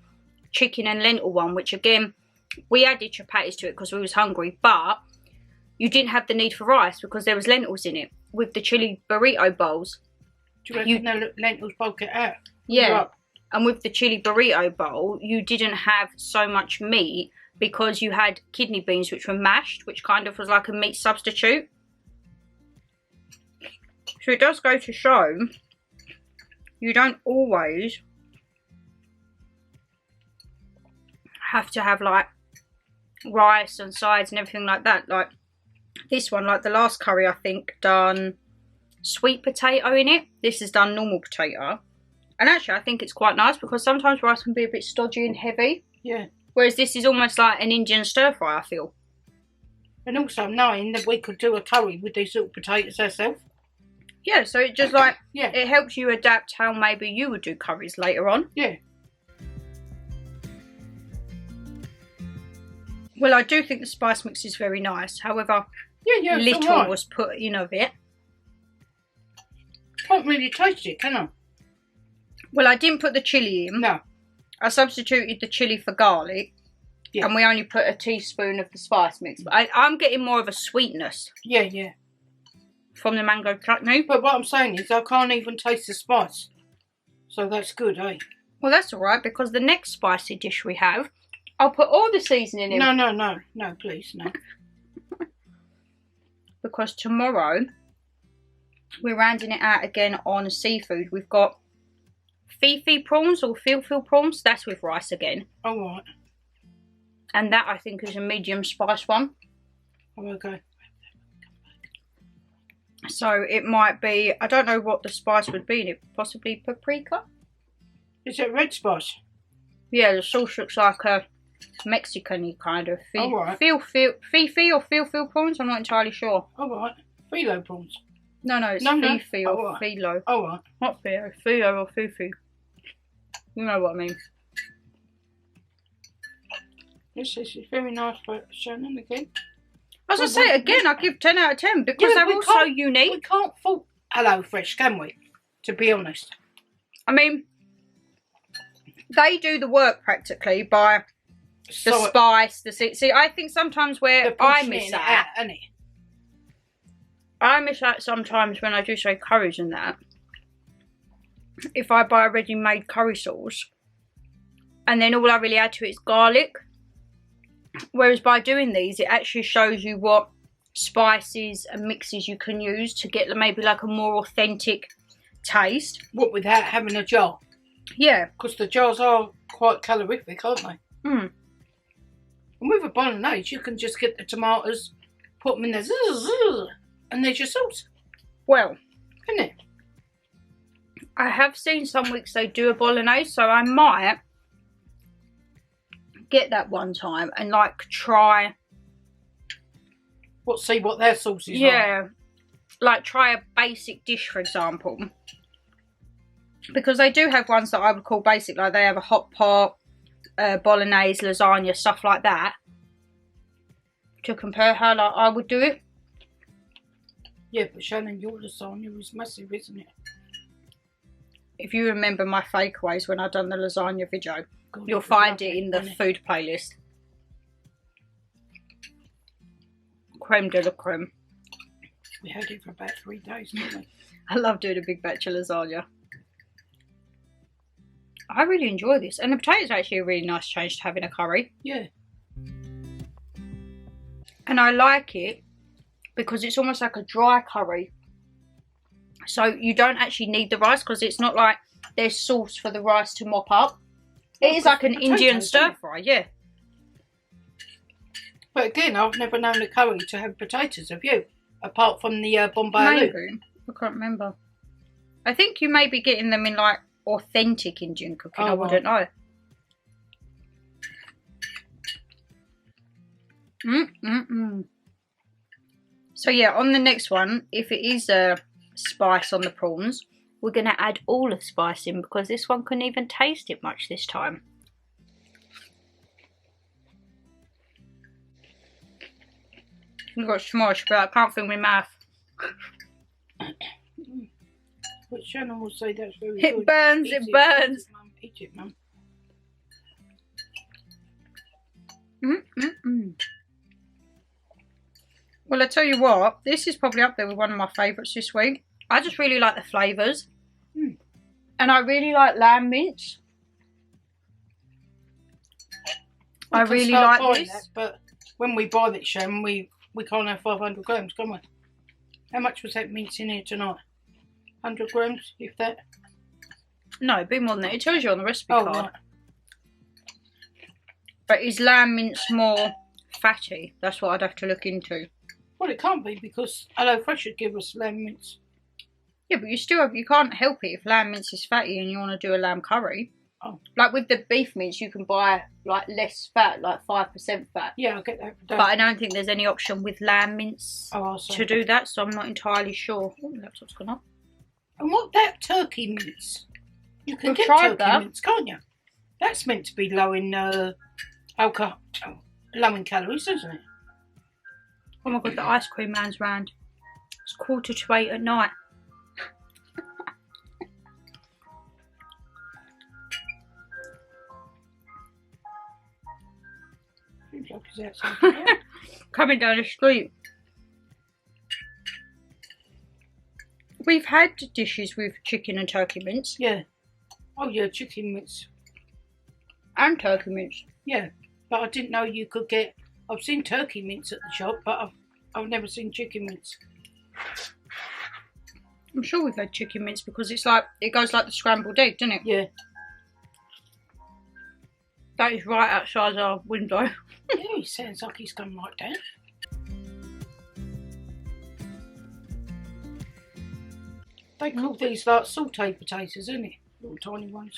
chicken and lentil one, which again, we added chapattis to it because we was hungry, but you didn't have the need for rice because there was lentils in it with the chili burrito bowls. Do you reckon the lentils bulk it out? Yeah. And with the chili burrito bowl, you didn't have so much meat because you had kidney beans which were mashed, which kind of was like a meat substitute. So it does go to show you don't always have to have like rice and sides and everything like that. Like this one, like the last curry I think done sweet potato in it. This has done normal potato. And actually I think it's quite nice because sometimes rice can be a bit stodgy and heavy. Yeah. Whereas this is almost like an Indian stir fry, I feel. And also knowing that we could do a curry with these little potatoes ourselves. Yeah, so it just like, yeah, it helps you adapt how maybe you would do curries later on. Yeah. Well, I do think the spice mix is very nice. However, little was put in of it. Can't really taste it, can I? Well, I didn't put the chilli in. No. I substituted the chilli for garlic. Yeah. And we only put a teaspoon of the spice mix. But I'm getting more of a sweetness. Yeah, yeah. From the mango chutney. But what I'm saying is I can't even taste the spice. So that's good, eh? Well, that's alright because the next spicy dish we have, I'll put all the seasoning in. No, please, no. Because tomorrow, we're rounding it out again on seafood. We've got Fifi prawns or Fifi prawns. That's with rice again. Oh, right. And that I think is a medium spice one. Oh, okay. So it might be, I don't know what the spice would be in it. Possibly paprika? Is it red spice? Yeah, the sauce looks like a Mexican-y kind of. Oh, right. Fifi or Fifi prawns? I'm not entirely sure. Oh, right. Philo prawns? No, it's Fifi or right. Philo. Oh, right. Not Philo. Philo or Fifi. You know what I mean. This is very nice for Shannon again. I was going to say it again, I give 10 out of 10 because they're all so unique. We can't fault HelloFresh, can we? To be honest. I mean, they do the work practically by the spice, the see. I think sometimes where I miss out, I miss out sometimes when I do say curries and that. If I buy a ready-made curry sauce, and then all I really add to it is garlic. Whereas by doing these, it actually shows you what spices and mixes you can use to get maybe like a more authentic taste. What, without having a jar? Yeah. Because the jars are quite calorific, aren't they? Mm. And with a bolognese, you can just get the tomatoes, put them in there, and there's your sauce. Well, isn't it? I have seen some weeks they do a bolognese, so I might get that one time and like try see what their sauce is. Yeah, like try a basic dish, for example, because they do have ones that I would call basic, like they have a hot pot, bolognese, lasagna, stuff like that, to compare how like I would do it. Yeah, but Shannon, your lasagna is massive, isn't it? If you remember my fakeaways when I done the lasagna video, you'll find it in the food playlist. Creme de la creme. We had it for about 3 days, didn't we? I love doing a big batch of lasagna. I really enjoy this. And the potatoes are actually a really nice change to having a curry. Yeah. And I like it because it's almost like a dry curry. So you don't actually need the rice because it's not like there's sauce for the rice to mop up. It is like an Indian stir fry, yeah. But again, I've never known a curry to have potatoes, have you? Apart from the Bombay. Maybe. I can't remember. I think you may be getting them in like authentic Indian cooking. I wouldn't know. So yeah, on the next one, if it is a spice on the prawns, we're going to add all the spice in because this one couldn't even taste it much this time. I've got smosh, but I can't feel my mouth. But Shannon will say that's very It good. burns, it burns. Mum. Eat it, Mum. Well, I tell you what, this is probably up there with one of my favourites this week. I just really like the flavours. And I really like lamb mince. I really like this. That, but when we buy that, Shannon, we can't have 500 grams, can we? How much was that mince in here tonight? 100 grams, if that? No, it'd be more than that. It tells you on the recipe card. Right. But is lamb mince more fatty? That's what I'd have to look into. Well, it can't be because HelloFresh should give us lamb mince. Yeah, but you can't help it if lamb mince is fatty and you want to do a lamb curry. Oh. Like with the beef mince, you can buy like less fat, like 5% fat. Yeah, I'll get that. But I don't think there's any option with lamb mince to do that, so I'm not entirely sure. Oh, the laptop's gone up. And what that turkey mince? You can get turkey mince, can't you? That's meant to be low in alcohol, low in calories, isn't it? Oh my god, the ice cream man's round. It's 7:45 at night. Coming down the street. We've had dishes with chicken and turkey mince. Yeah. Oh yeah, chicken mince. And turkey mince. Yeah, but I didn't know you could get... I've seen turkey mince at the shop, but I've never seen chicken mince. I'm sure we've had chicken mince because it goes like the scrambled egg, doesn't it? Yeah. That is right outside our window. Yeah, he sounds like he's come right down. They call these like sauteed potatoes, isn't it? Little tiny ones.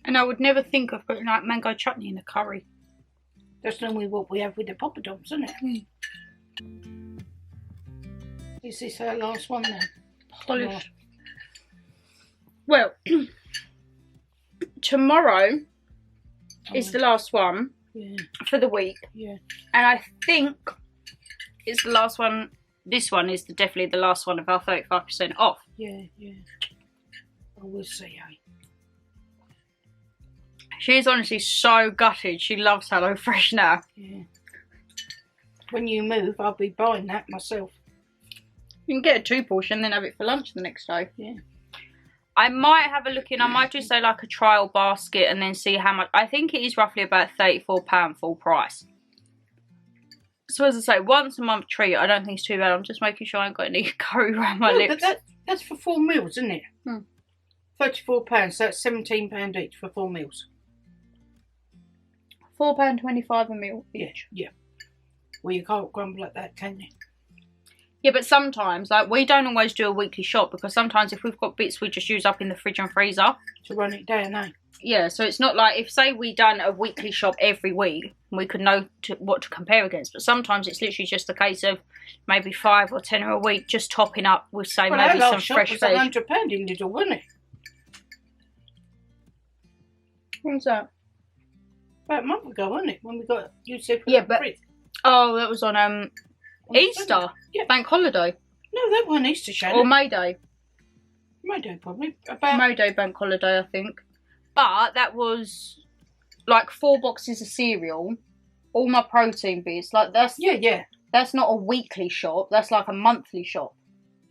And I would never think of putting like mango chutney in a curry. That's normally what we have with the poppadoms, isn't it? Is this our last one then? Polished. Well, tomorrow is the last one for the week. Yeah. And I think it's the last one. This one is definitely the last one of our 35% off. Yeah, yeah. I will see, eh? She is honestly so gutted. She loves HelloFresh now. Yeah. When you move, I'll be buying that myself. You can get a 2 portion, then have it for lunch the next day. Yeah. I might have a look in. I might just say like a trial basket and then see how much. I think it is roughly about £34 full price. So as I say, once a month treat. I don't think it's too bad. I'm just making sure I ain't got any curry around my lips. But that's for 4 meals, isn't it? £34. So that's £17 each for 4 meals. £4.25 a meal each. Yeah. Well, you can't grumble at that, can you? Yeah, but sometimes, like, we don't always do a weekly shop because sometimes if we've got bits we just use up in the fridge and freezer. To run it down, eh? Yeah, so it's not like, if say we done a weekly shop every week, we could know what to compare against. But sometimes it's literally just a case of maybe 5 or 10 a week just topping up with, say, maybe some fresh veg. Well, £100 in Lidl, wasn't it? What was that? About a month ago, wasn't it? When we got UCF. Yeah, but... Oh, that was on Easter. Yeah. Bank holiday. No, that wasn't Easter, Shannon. Or May Day. May Day, probably. May Day bank holiday, I think. But that was like 4 boxes of cereal, all my protein bits. Like that's That's not a weekly shop. That's like a monthly shop.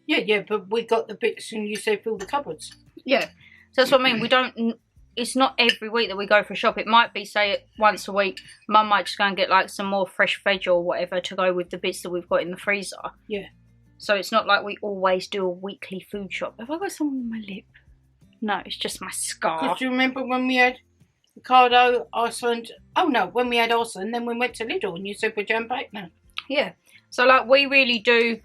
Yeah, but we got the bits and you say fill the cupboards. Yeah, so that's what I mean. We don't. It's not every week that we go for a shop. It might be, say, once a week. Mum might just go and get like some more fresh veg or whatever to go with the bits that we've got in the freezer. Yeah. So it's not like we always do a weekly food shop. Have I got something on my lip? No, it's just my scar. Because do you remember when we had Ricardo, Iceland? Oh no, when we had Iceland, then we went to Lidl and you said we're jam back now. Yeah. So like we really do,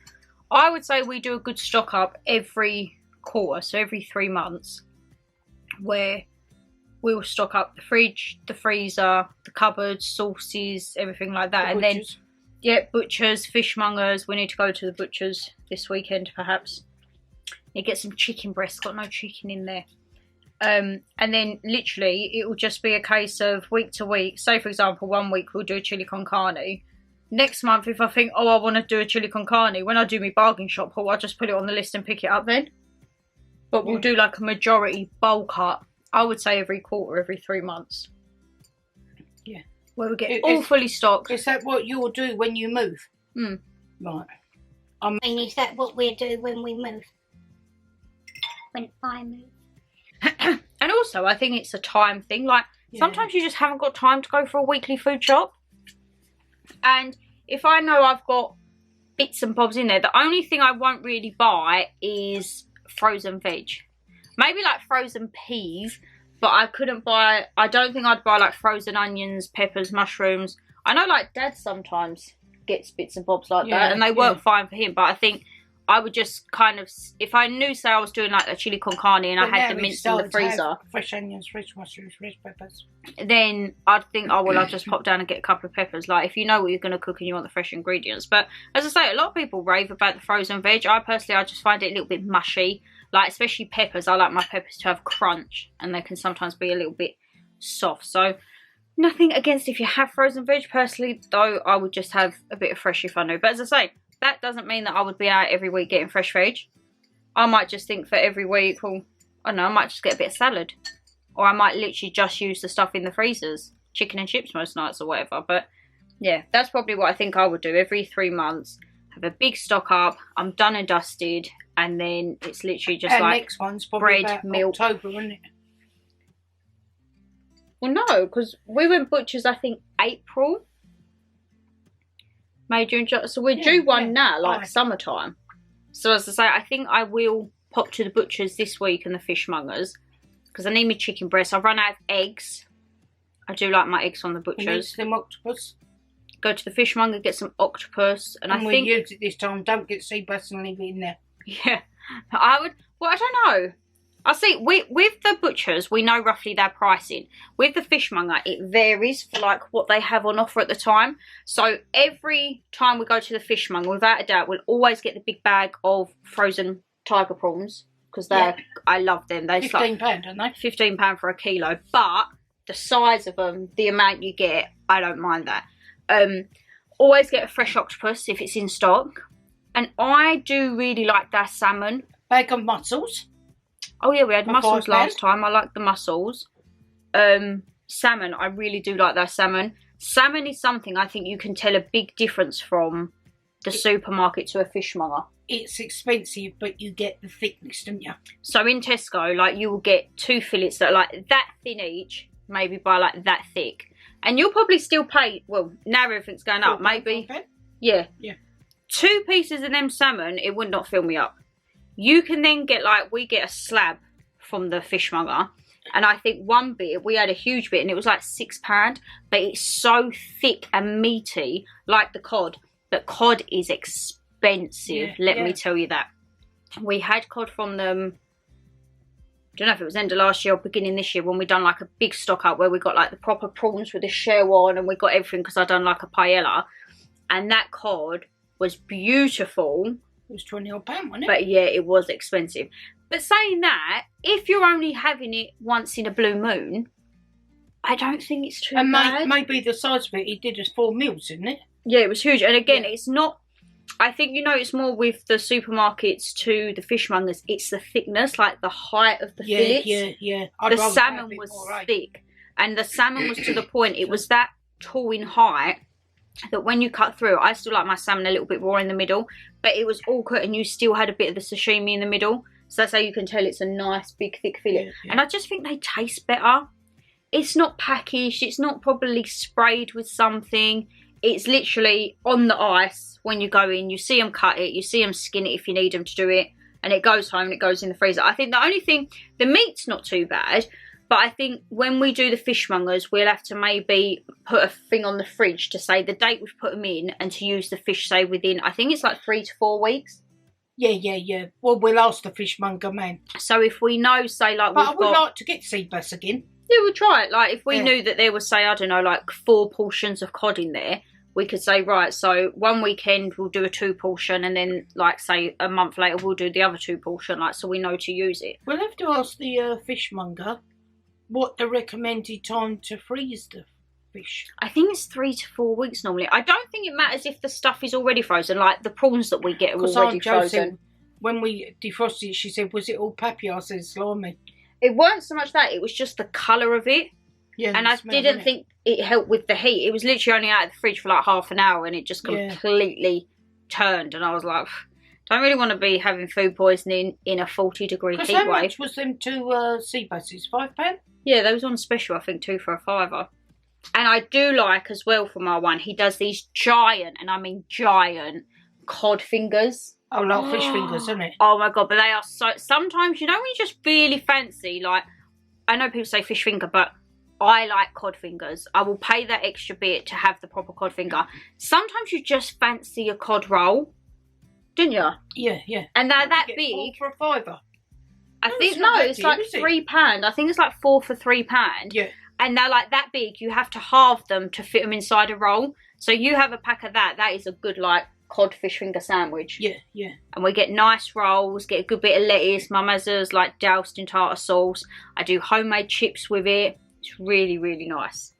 I would say we do a good stock up every quarter, so every 3 months, where we will stock up the fridge, the freezer, the cupboards, sauces, everything like that. And then, yeah, butchers, fishmongers. We need to go to the butchers this weekend, perhaps. You get some chicken breasts. Got no chicken in there. And then literally, it will just be a case of week to week. Say, for example, 1 week we'll do chili con carne. next month, if I think, oh, I want to do a chili con carne, when I do my bargain shop haul, I'll just put it on the list and pick it up then. But we'll do like a majority bowl cut. I would say every quarter, every 3 months. Yeah. Where we get all fully stocked. Is that what you'll do when you move? Hmm. Right. I mean, is that what we do when we move? When I move? And also, I think it's a time thing. Like, sometimes you just haven't got time to go for a weekly food shop. And if I know I've got bits and bobs in there, the only thing I won't really buy is frozen veg. Maybe like frozen peas, but I couldn't buy, I don't think I'd buy like frozen onions, peppers, mushrooms. I know like Dad sometimes gets bits and bobs like that, and they work fine for him, but I think I would just kind of, if I knew, say I was doing like a chili con carne and I had them minced in the freezer, fresh onions, fresh mushrooms, fresh peppers, then I'd think, oh well, I'll just pop down and get a couple of peppers. Like, if you know what you're going to cook and you want the fresh ingredients. But as I say, a lot of people rave about the frozen veg. I just find it a little bit mushy. Like, especially peppers, I like my peppers to have crunch, and they can sometimes be a little bit soft. So nothing against if you have frozen veg. Personally though, I would just have a bit of fresh if I knew. But as I say, that doesn't mean that I would be out every week getting fresh veg. I might just think for every week, well, I don't know, I might just get a bit of salad. Or I might literally just use the stuff in the freezers. Chicken and chips most nights or whatever. But yeah, that's probably what I think I would do. Every 3 months, have a big stock up. I'm done and dusted. And then it's literally just like next one's probably bread, about milk. October, isn't it? Well, no, because we went butchers, I think, April. May, June, July. So we're due one now, like summertime. So as I say, I think I will pop to the butchers this week and the fishmongers, because I need my chicken breast. I've run out of eggs. I do like my eggs on the butchers. Some octopus. Go to the fishmonger, get some octopus. And I think we'll use it this time. Don't get sea bass and leave it in there. Yeah. I would, well, I don't know. I see, with the butchers, we know roughly their pricing. With the fishmonger, it varies for like what they have on offer at the time. So every time we go to the fishmonger, without a doubt, we'll always get the big bag of frozen tiger prawns, because they're, I love them. They're £15, aren't they? £15 for a kilo. But the size of them, the amount you get, I don't mind that. Always get a fresh octopus if it's in stock. And I do really like their salmon. Bag of mussels. Oh yeah, we had mussels last time. I like the mussels. Salmon, I really do like their salmon. Salmon is something I think you can tell a big difference from the supermarket to a fishmonger. It's expensive, but you get the thickness, don't you? So in Tesco, like, you will get 2 fillets that are like that thin each, maybe by like that thick. And you'll probably still pay, well, now everything's going up, maybe. Yeah. 2 pieces of them salmon, it would not fill me up. You can then get, like, we get a slab from the fishmonger, and I think one bit, we had a huge bit, and it was like £6, but it's so thick and meaty, like the cod. But cod is expensive, let me tell you that. We had cod from them, I don't know if it was end of last year or beginning this year, when we done like a big stock up where we got like the proper prawns with the shell on, and we got everything because I done like a paella, and that cod was beautiful. It was £20 odd, wasn't it? But yeah, it was expensive. But saying that, if you're only having it once in a blue moon, I don't think it's too bad. Maybe the size of it, he did us 4 meals, didn't it? Yeah, it was huge. And again, it's not, I think, you know, it's more with the supermarkets to the fishmongers, it's the thickness, like the height of the fillets. Yeah. The salmon was thick. And the salmon was to the point, it was that tall in height that when you cut through, I still like my salmon a little bit raw in the middle, but it was all cut and you still had a bit of the sashimi in the middle. So that's how you can tell it's a nice big thick fillet. And I just think they taste better. It's not packaged, it's not probably sprayed with something. It's literally on the ice when you go in. You see them cut it, you see them skin it if you need them to do it, and it goes home and it goes in the freezer. I think the only thing, the meat's not too bad, but I think when we do the fishmongers, we'll have to maybe put a thing on the fridge to say the date we've put them in, and to use the fish, say, within, I think it's like 3 to 4 weeks. Yeah. Well, we'll ask the fishmonger man. So if we know, say, like, but I would like to get sea bass again. Yeah, we'll try it. Like, if we knew that there was, say, I don't know, like 4 portions of cod in there, we could say, right, so one weekend we'll do a 2 portion, and then, like, say, a month later we'll do the other 2 portion, like, so we know to use it. We'll have to ask the fishmonger what the recommended time to freeze the fish? I think it's 3 to 4 weeks normally. I don't think it matters if the stuff is already frozen, like the prawns that we get are already frozen. When we defrosted it, she said, was it all peppy? I said, slimy. It weren't so much that, it was just the colour of it. Yeah, and I didn't think it helped with the heat. It was literally only out of the fridge for like half an hour and it just completely turned. And I was like, don't really want to be having food poisoning in a 40-degree heat wave. How much was them 2 sea basses? £5? Yeah, they was on special, I think 2 for a £5. And I do like as well for my one, he does these giant, and I mean giant, cod fingers. Oh, like fish fingers, isn't it? Oh my God, but they are so... Sometimes, you know, when you just really fancy, like, I know people say fish finger, but I like cod fingers. I will pay that extra bit to have the proper cod finger. Sometimes you just fancy a cod roll, didn't you? Yeah, yeah. And they're that big. For a £5. I think, no, it's like £3. I think it's like 4 for £3. Yeah. And they're like that big, you have to halve them to fit them inside a roll. So you have a pack of that, that is a good, like, cod fish finger sandwich. Yeah, yeah. And we get nice rolls, get a good bit of lettuce. Mum has hers like doused in tartar sauce. I do homemade chips with it. It's really, really nice.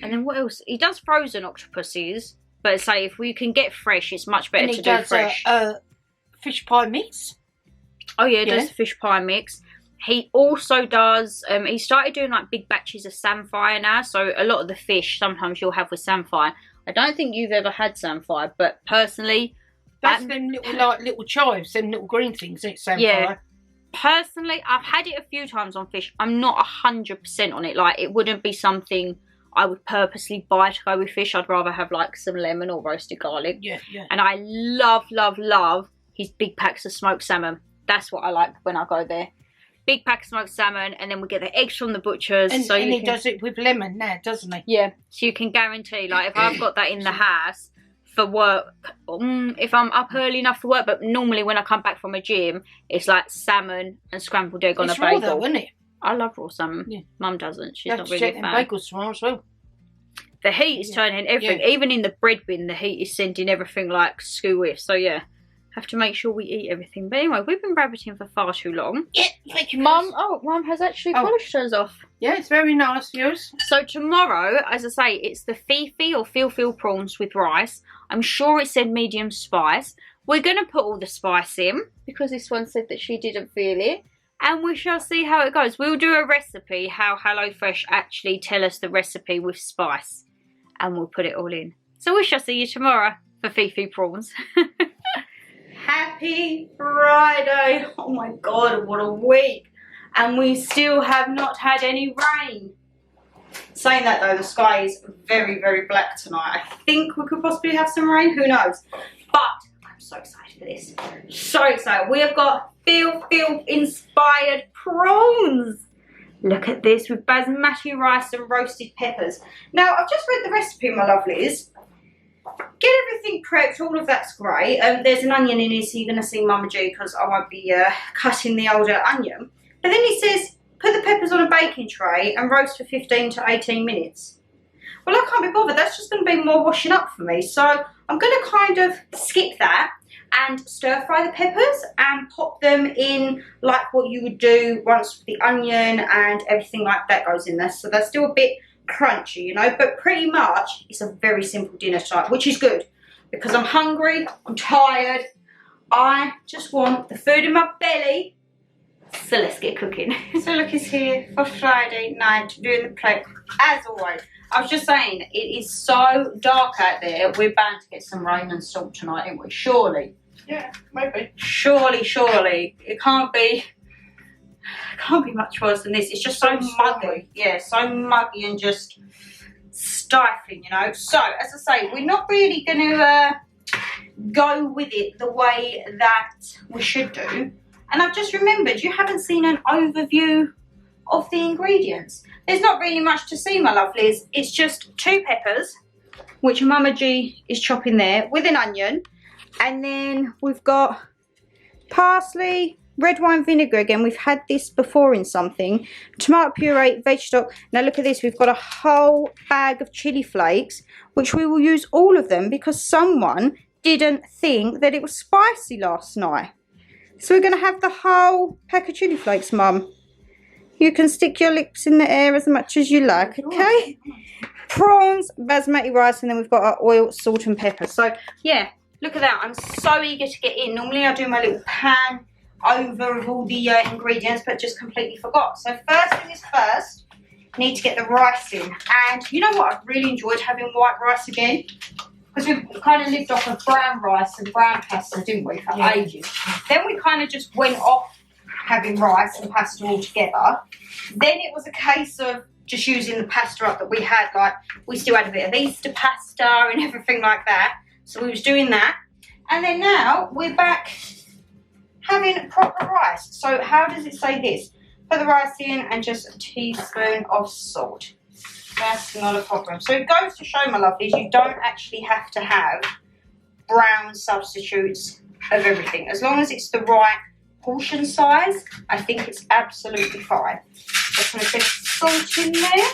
And then what else? He does frozen octopuses, but say if we can get fresh, it's much better to do fresh. Fish pie mix. Oh yeah, he does the fish pie mix. He also does, he started doing like big batches of samphire now. So a lot of the fish sometimes you'll have with samphire. I don't think you've ever had samphire, but personally... That's them little, like, little chives, them little green things, isn't it, samphire? Yeah. Personally, I've had it a few times on fish. I'm not 100% on it. Like, it wouldn't be something I would purposely buy to go with fish. I'd rather have, like, some lemon or roasted garlic. Yeah, yeah. And I love, love, love his big packs of smoked salmon. That's what I like when I go there. Big pack of smoked salmon, and then we get the eggs from the butchers. And, and he does it with lemon now, doesn't he? Yeah, so you can guarantee, like, if I've got that in the house for work, if I'm up early enough for work, but normally when I come back from a gym, it's like salmon and scrambled egg on a bagel. It's raw though, isn't it? I love raw salmon. Yeah. Mum doesn't. She's not really a fan. Bagels tomorrow as well. The heat is turning everything. Yeah. Even in the bread bin, the heat is sending everything like skoo with. So yeah, have to make sure we eat everything. But anyway, we've been rabbiting for far too long. Yeah, thank you, Mum. Oh, Mum has actually polished hers off. Yeah, it's very nice, yours. So tomorrow, as I say, it's the Fifi or Feel prawns with rice. I'm sure it said medium spice. We're going to put all the spice in because this one said that she didn't feel it. And we shall see how it goes. We'll do a recipe, how HelloFresh actually tell us the recipe with spice. And we'll put it all in. So we shall see you tomorrow for Fifi prawns. Happy Friday. Oh my God, what a week. And we still have not had any rain. Saying that though, the sky is very, very black tonight. I think we could possibly have some rain, who knows. But I'm so excited for this. So excited. We have got Feel inspired prawns. Look at this with basmati rice and roasted peppers. Now, I've just read the recipe, my lovelies. Get everything prepped, all of that's great. There's an onion in here, so you're going to see Mama G because I won't be cutting the older onion. But then it says, put the peppers on a baking tray and roast for 15 to 18 minutes. Well, I can't be bothered. That's just going to be more washing up for me. So I'm going to kind of skip that and stir fry the peppers and pop them in like what you would do once the onion and everything like that goes in there. So they're still a bit crunchy, you know, but pretty much it's a very simple dinner type, which is good because I'm hungry, I'm tired, I just want the food in my belly. So let's get cooking. So look, it's here for Friday night doing the plate as always. I was just saying, it is so dark out there. We're bound to get some rain and storm tonight, aren't we? Surely. Yeah, maybe. Surely, surely. It can't be much worse than this. It's just so muggy. Yeah, so muggy and just stifling, you know. So, as I say, we're not really going to go with it the way that we should do. And I've just remembered, you haven't seen an overview of the ingredients. There's not really much to see, my lovelies. It's just 2 peppers, which Mama G is chopping there, with an onion. And then we've got parsley, red wine vinegar again. We've had this before in something. Tomato puree, veg stock. Now look at this. We've got a whole bag of chili flakes, which we will use all of them because someone didn't think that it was spicy last night. So we're going to have the whole pack of chili flakes, Mum. You can stick your lips in the air as much as you like, okay? prawns, basmati rice, and then we've got our oil, salt and pepper. So yeah, look at that. I'm so eager to get in. Normally I do my little pan over of all the ingredients, but just completely forgot. So first thing is first, need to get the rice in. And you know what? I've really enjoyed having white rice again, because we've kind of lived off of brown rice and brown pasta, didn't we, for ages. Then we kind of just went off having rice and pasta all together. Then it was a case of just using the pasta up that we had. Like, we still had a bit of Easter pasta and everything like that. So we was doing that. And then now we're back having proper rice. So how does it say this? Put the rice in and just a teaspoon of salt. That's not a problem. So it goes to show, my lovelies, you don't actually have to have brown substitutes of everything. As long as it's the right portion size, I think it's absolutely fine. Just going to put salt in there.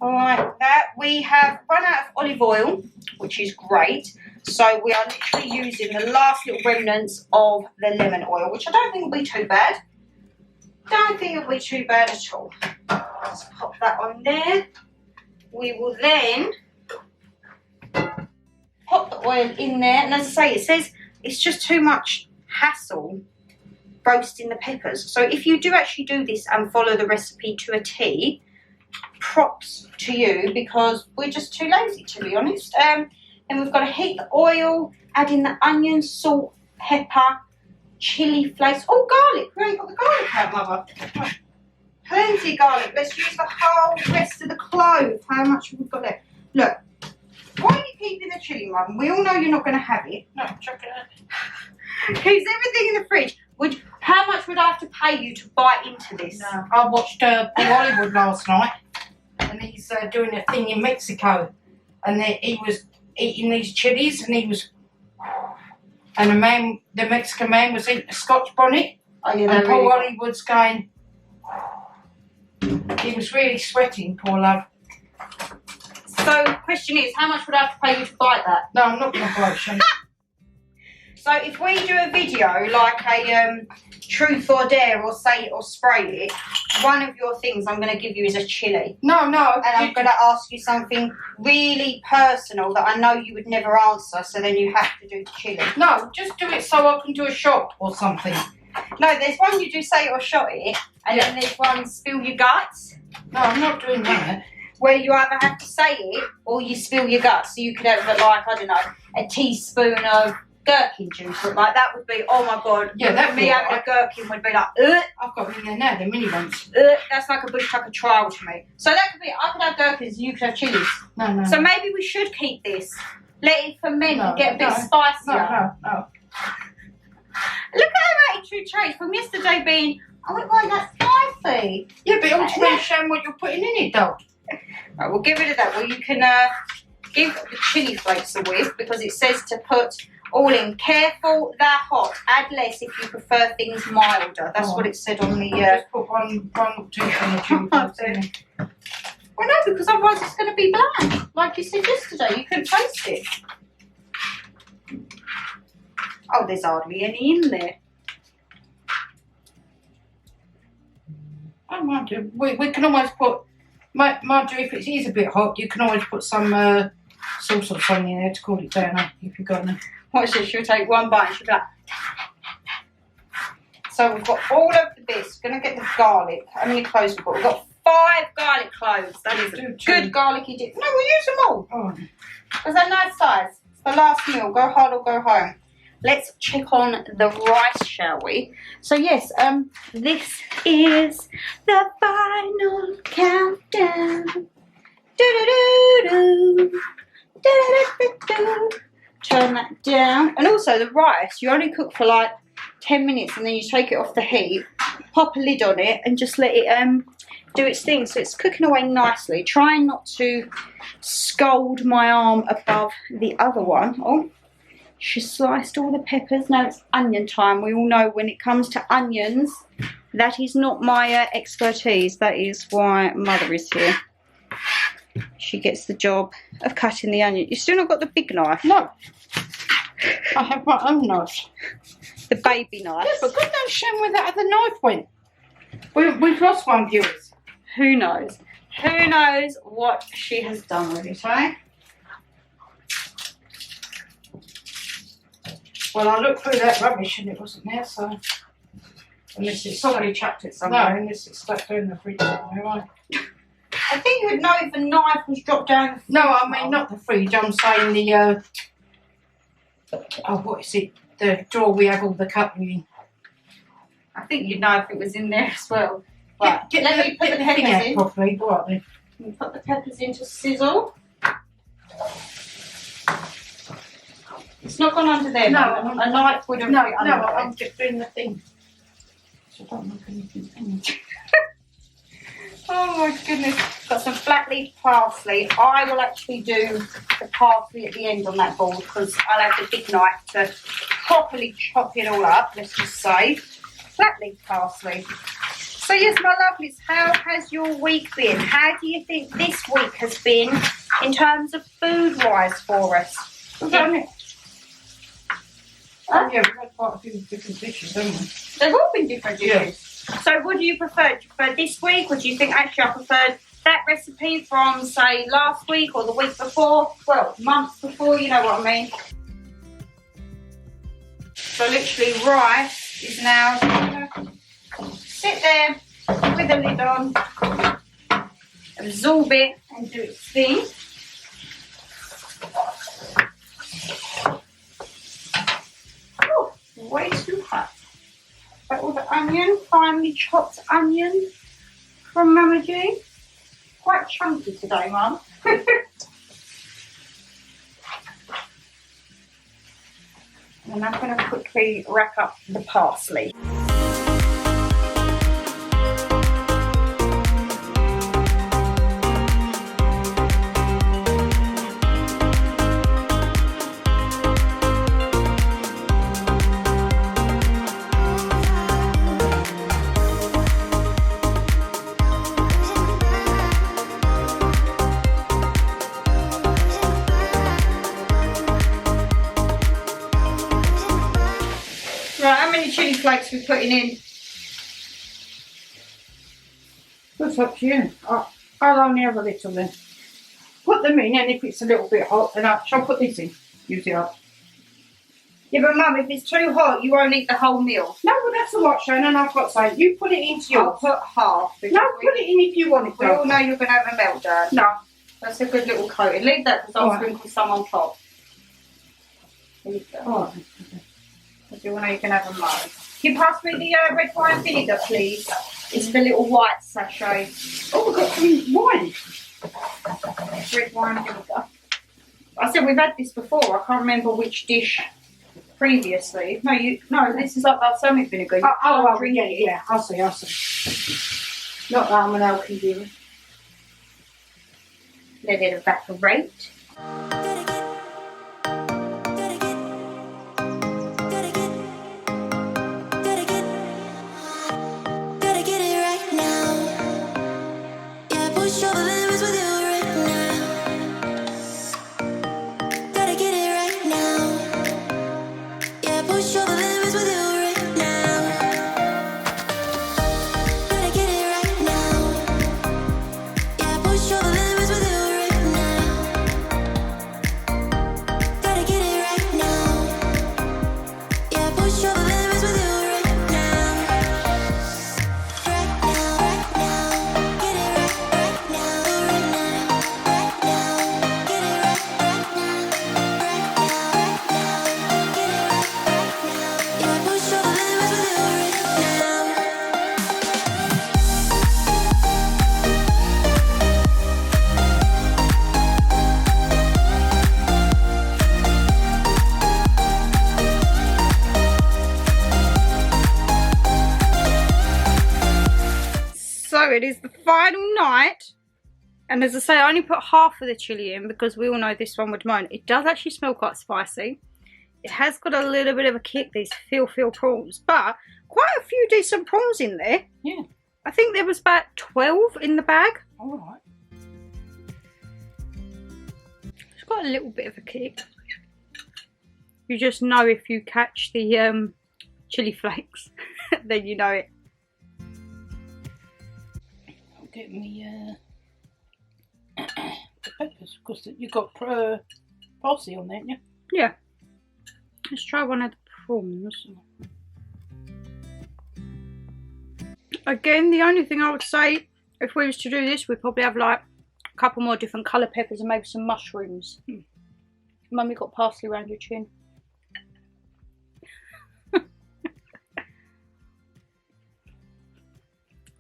Like that. We have run out of olive oil, which is great. So we are literally using the last little remnants of the lemon oil, which I don't think will be too bad. Don't think it'll be too bad at all. Let's pop that on there. We will then pop the oil in there. And as I say, it says it's just too much hassle roasting the peppers. So if you do actually do this and follow the recipe to a T, props to you, because we're just too lazy, to be honest. And we've got to heat the oil, add in the onion, salt, pepper, chili flakes. Oh, garlic. We ain't got the garlic out, Mother. Plenty of garlic. Let's use the whole rest of the clove. How much have we got left? Look, why are you keeping the chili, Mum? We all know you're not going to have it. No, chuck it out. Keeps everything in the fridge. How much would I have to pay you to buy into this? No, I watched Paul Hollywood last night, and he's doing a thing in Mexico, and he was eating these chilies, and the Mexican man was eating a Scotch bonnet, and Paul Hollywood's going. He was really sweating, poor love. So the question is, how much would I have to pay you to buy that? No, I'm not going to buy it, Shannon. So if we do a video like a truth or dare or say it or spray it, one of your things I'm going to give you is a chili. No. And I'm going to ask you something really personal that I know you would never answer, so then you have to do the chili. No, just do it so I can do a shot or something. No, there's one you do say it or shot it, and then there's one spill your guts. No, I'm not doing that. Where you either have to say it or you spill your guts. So you could have, like, I don't know, a teaspoon of gherkin juice. But like, that would be, oh my God. Yeah, that me having a gherkin would be like, ugh. I've got them in there now, the mini ones. That's like a bush tucker trial to me. So that could be, I could have gherkins and you could have chilies. No. So maybe we should keep this. Let it ferment and get a bit spicier. No. Look at her attitude change from yesterday being, oh my God, that's spicy. Yeah, but I'm trying to show what you're putting in it, though. Right, we'll get rid of that. Well, you can give the chili flakes a whiff, because it says to put all in. Careful, they're hot. Add less if you prefer things milder. That's what it said on the... Just put one or two on the chili flakes in it. Well, no, because otherwise it's going to be bland. Like you said yesterday, you couldn't taste it. Oh, there's hardly any in there. Oh, mind you, we can always put... Mind you, if it is a bit hot, you can always put some sauce or something in there to cool it down, if you've got any. Watch this, she'll take one bite and she'll be like... So we've got all of the bits. We're going to get the garlic. How many cloves we've got? We've got 5 garlic cloves. That is a good garlicky dip. No, we'll use them all. Oh. Because they're nice size. It's the last meal. Go hard or go home. Let's check on the rice, shall we? So yes, this is the final countdown. Do-do-do-do. Do-do-do-do-do. Turn that down. And also the rice, you only cook for like 10 minutes and then you take it off the heat, pop a lid on it and just let it do its thing. So it's cooking away nicely. Trying not to scald my arm above the other one. Oh, she sliced all the peppers. Now it's onion time. We all know when it comes to onions, that is not my expertise. That is why Mother is here. She gets the job of cutting the onion. You still not got the big knife? No. I have my own knife. The baby knife? Yeah, but God knows, Shem, where that other knife went. We've lost one, viewers. Who knows? Who knows what she has done with it, eh? Well, I looked through that rubbish and it wasn't there, so... Unless it's somebody chucked it somewhere. No, unless it's stuck in the fridge somewhere, right? I think you would know if a knife was dropped down the fridge. No, I mean not the fridge, I'm saying the... oh, what is it? The drawer we have all the cutlery in. I think you'd know if it was in there as well. Right, Let me put the peppers in. Properly. All right, then. Put the peppers into sizzle. It's not gone under there. No, Mum. A knife would have. No, fit no, under I'm there. just doing the thing. So I don't make anything in. Oh my goodness. Got some flat leaf parsley. I will actually do the parsley at the end on that board because I'll have the big knife to properly chop it all up, let's just say. Flat leaf parsley. So yes, my lovelies, how has your week been? How do you think this week has been in terms of food-wise for us? We've done it. Oh yeah, we've had quite a few different dishes, haven't we? They've all been different dishes. So what do you prefer? Do you prefer this week, or do you think actually I preferred that recipe from, say, last week or the week before? Well, months before, you know what I mean. So literally rice is now gonna sit there with the lid on, absorb it and do its thing. Oh, way too hot. But all the onion, finely chopped onion from Mama G. Quite chunky today, Mum. And I'm going to quickly wrap up the parsley. Right, how many chilli flakes are we putting in? That's up to you. I'll only have a little then. Put them in, and if it's a little bit hot, then I'll put this in. Use it up. Yeah, but Mum, if it's too hot, you won't eat the whole meal. No, well that's a lot, Shannon. I've got to say, you put it into yours. I'll put half. No, put it in if you want it. We all know you're going to have a meltdown. No. That's a good little coating. Leave that because I'll sprinkle some on top. Leave that. All right. Because you all know you can have a mo. Can you pass me the red wine vinegar, please? It's the little white sachet. Oh, we've got some wine. Red wine vinegar. I said we've had this before. I can't remember which dish previously. No, this is like balsamic vinegar. Oh, yeah, I see. Not that I'm an alky dealer. Let it evaporate. So it is the final night, and as I say, I only put half of the chilli in because we all know this one would moan. It does actually smell quite spicy. It has got a little bit of a kick, these feel prawns, but quite a few decent prawns in there. Yeah. I think there was about 12 in the bag. All right. It's got a little bit of a kick. You just know if you catch the chilli flakes, then you know it. I'll get me the peppers, because you've got parsley on there, haven't you? Yeah. Let's try one of the prawns. Again, the only thing I would say, if we was to do this, we'd probably have like a couple more different colour peppers and maybe some mushrooms. Mummy got parsley around your chin.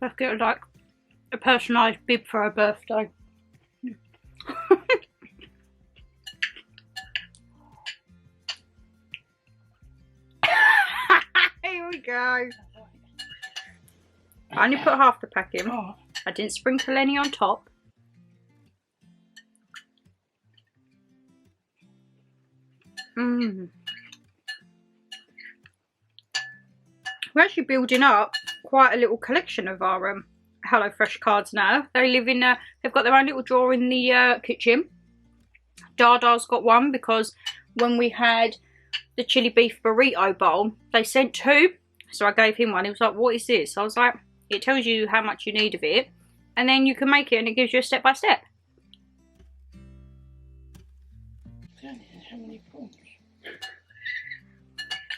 Let's get like a personalised bib for her birthday. Here we go. I only put half the pack in. Oh. I didn't sprinkle any on top. We're actually building up quite a little collection of our HelloFresh cards now. They live in they've got their own little drawer in the kitchen. Dada's got one because when we had the chili beef burrito bowl, they sent 2. So I gave him one. He was like, what is this? I was like, it tells you how much you need of it. And then you can make it and it gives you a step by step. How many prawns?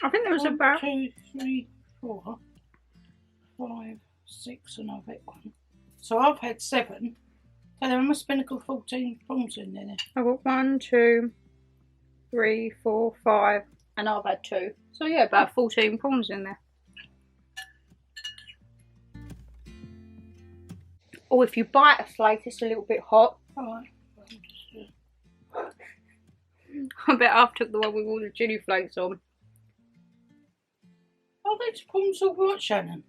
I think there was 1, about 2, 3, 4, 5, 6, and I've had 1. So I've had 7. So there must have been a good 14 prawns in there. I've got 1, 2, 3, 4, 5, and I've had 2. So yeah, about 14 prawns in there. Or if you bite a flake, it's a little bit hot. Alright. I bet I've took the one with all the chili flakes on. Are these prawns all right, Shannon?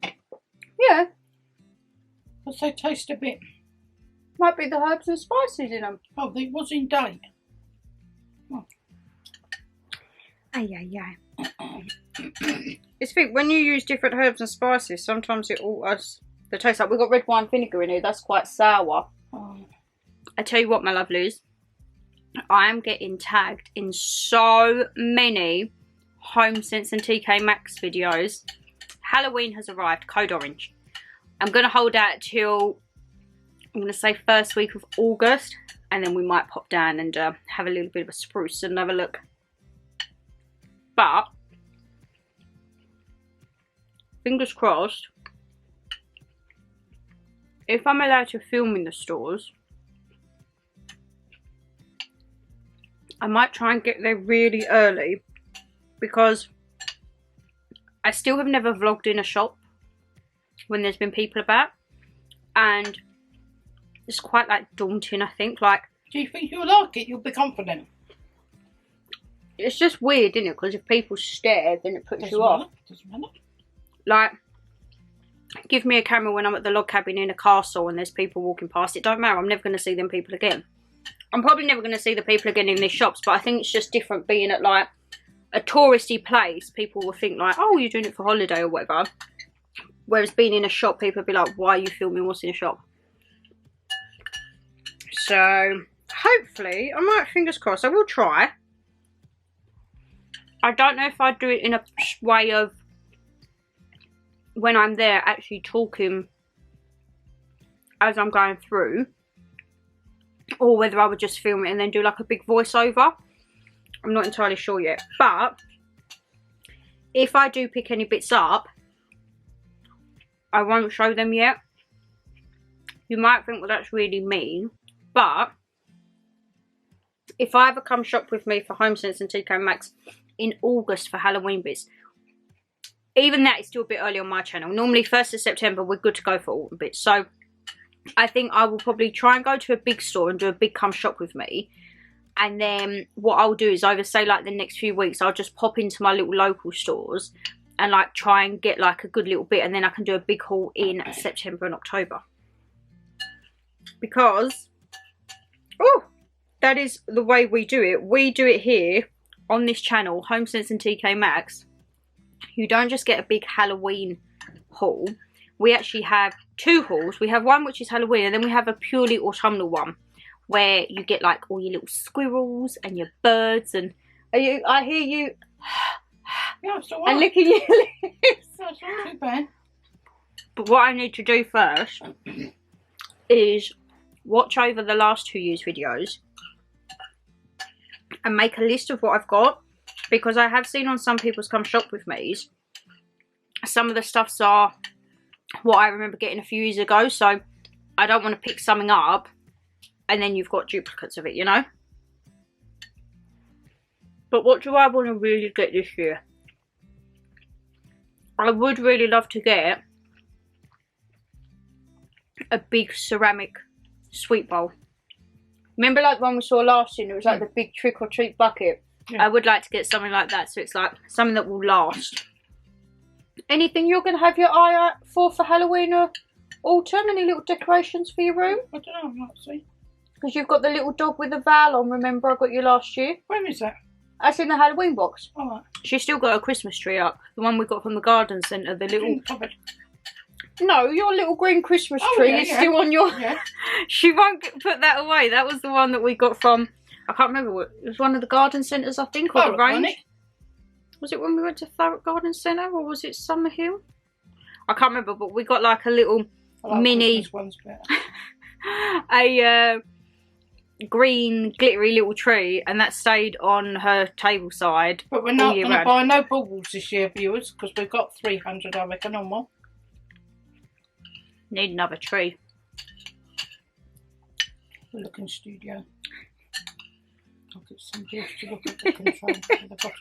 Yeah, Because they taste a bit... might be the herbs and spices in them. Oh, it was in date. Oh. Ay, ay, ay. It's think when you use different herbs and spices, sometimes it alters the taste. Like we've got red wine vinegar in here, that's quite sour. Oh. I tell you what, my lovelies, I am getting tagged in so many HomeSense and TK Maxx videos. Halloween has arrived, code orange. I'm going to hold out till, I'm going to say first week of August, and then we might pop down and have a little bit of a spruce and have a look. But, fingers crossed, if I'm allowed to film in the stores, I might try and get there really early, because I still have never vlogged in a shop when there's been people about, and it's quite like daunting, I think. Like, Do you think you'll like it? You'll be confident. it's just weird, isn't it? Because if people stare, then it puts Doesn't you off. matter. Doesn't matter. Like, give me a camera when I'm at the log cabin in a castle and there's people walking past. It don't matter. I'm never going to see them people again. I'm probably never going to see the people again in these shops, but I think it's just different being at like a touristy place. People will think like, oh, you're doing it for holiday or whatever. Whereas being in a shop, people will be like, why are you filming? What's in a shop? So hopefully, I might, fingers crossed, I will try. I don't know if I'd do it in a way of when I'm there actually talking as I'm going through, or whether I would just film it and then do like a big voiceover. I'm not entirely sure yet, but if I do pick any bits up, I won't show them yet. You might think, well, that's really mean, but if I ever come shop with me for HomeSense and TK Maxx in August for Halloween bits, even that is still a bit early on my channel. Normally 1st of September we're good to go for autumn bits, so I think I will probably try and go to a big store and do a big come shop with me. And then what I'll do is over, say, like the next few weeks, I'll just pop into my little local stores and like try and get like a good little bit, and then I can do a big haul in September and October. Because, oh, that is the way we do it. We do it here on this channel, HomeSense and TK Maxx. You don't just get a big Halloween haul. We actually have 2 hauls. We have one which is Halloween, and then we have a purely autumnal one where you get like all your little squirrels and your birds, and I hear you Yeah, it's alright. and licking your lips. That's not too bad. But what I need to do first is watch over the last 2 years' videos and make a list of what I've got, because I have seen on some people's come shop with me's, some of the stuffs are what I remember getting a few years ago, so I don't want to pick something up and then you've got duplicates of it, you know. But what do I want to really get this year? I would really love to get a big ceramic sweet bowl. Remember like the one we saw last year? It was like the big trick or treat bucket. Yeah. I would like to get something like that, so it's like something that will last. Anything you're going to have your eye out for Halloween or autumn? Any little decorations for your room? I don't know, I'm not seeing. Because you've got the little dog with the veil on, remember I got you last year? Where is that? That's in the Halloween box. Oh, right. She's still got her Christmas tree up. The one we got from the garden centre, the little... In the cupboard. No, your little green Christmas tree is still on your... Yeah. She won't put that away. That was the one that we got from... I can't remember what... It was one of the garden centres, I think, or the range. Was it when we went to Thurrock Garden Centre, or was it Summerhill? I can't remember, but we got like a little mini... One's better. a green glittery little tree, and that stayed on her table side. But we're not going to buy no baubles this year, viewers, because we've got 300, I reckon, or more. Need another tree. We're looking studio. I'll get some gifts to look at the control at the bottom.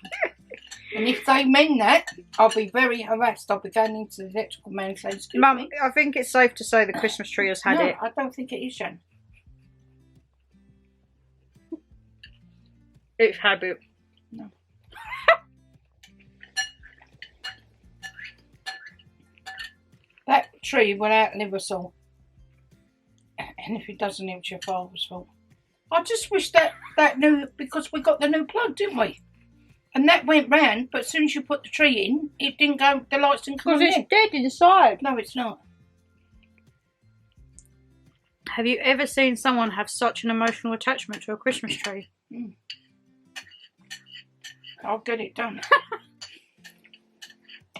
And if they mean that, I'll be very harassed. I'll be going into the electrical man saying, excuse Mum, I think it's safe to say the Christmas tree has had it. I don't think it is, Jan. It's had it. No. That tree went out and never saw. And if it doesn't, it's your father's fault. I just wish that new, because we got the new plug, didn't we? And that went round, but as soon as you put the tree in, it didn't go, the lights didn't come on. Because it's dead inside. No, it's not. Have you ever seen someone have such an emotional attachment to a Christmas tree? Mm. I'll get it done.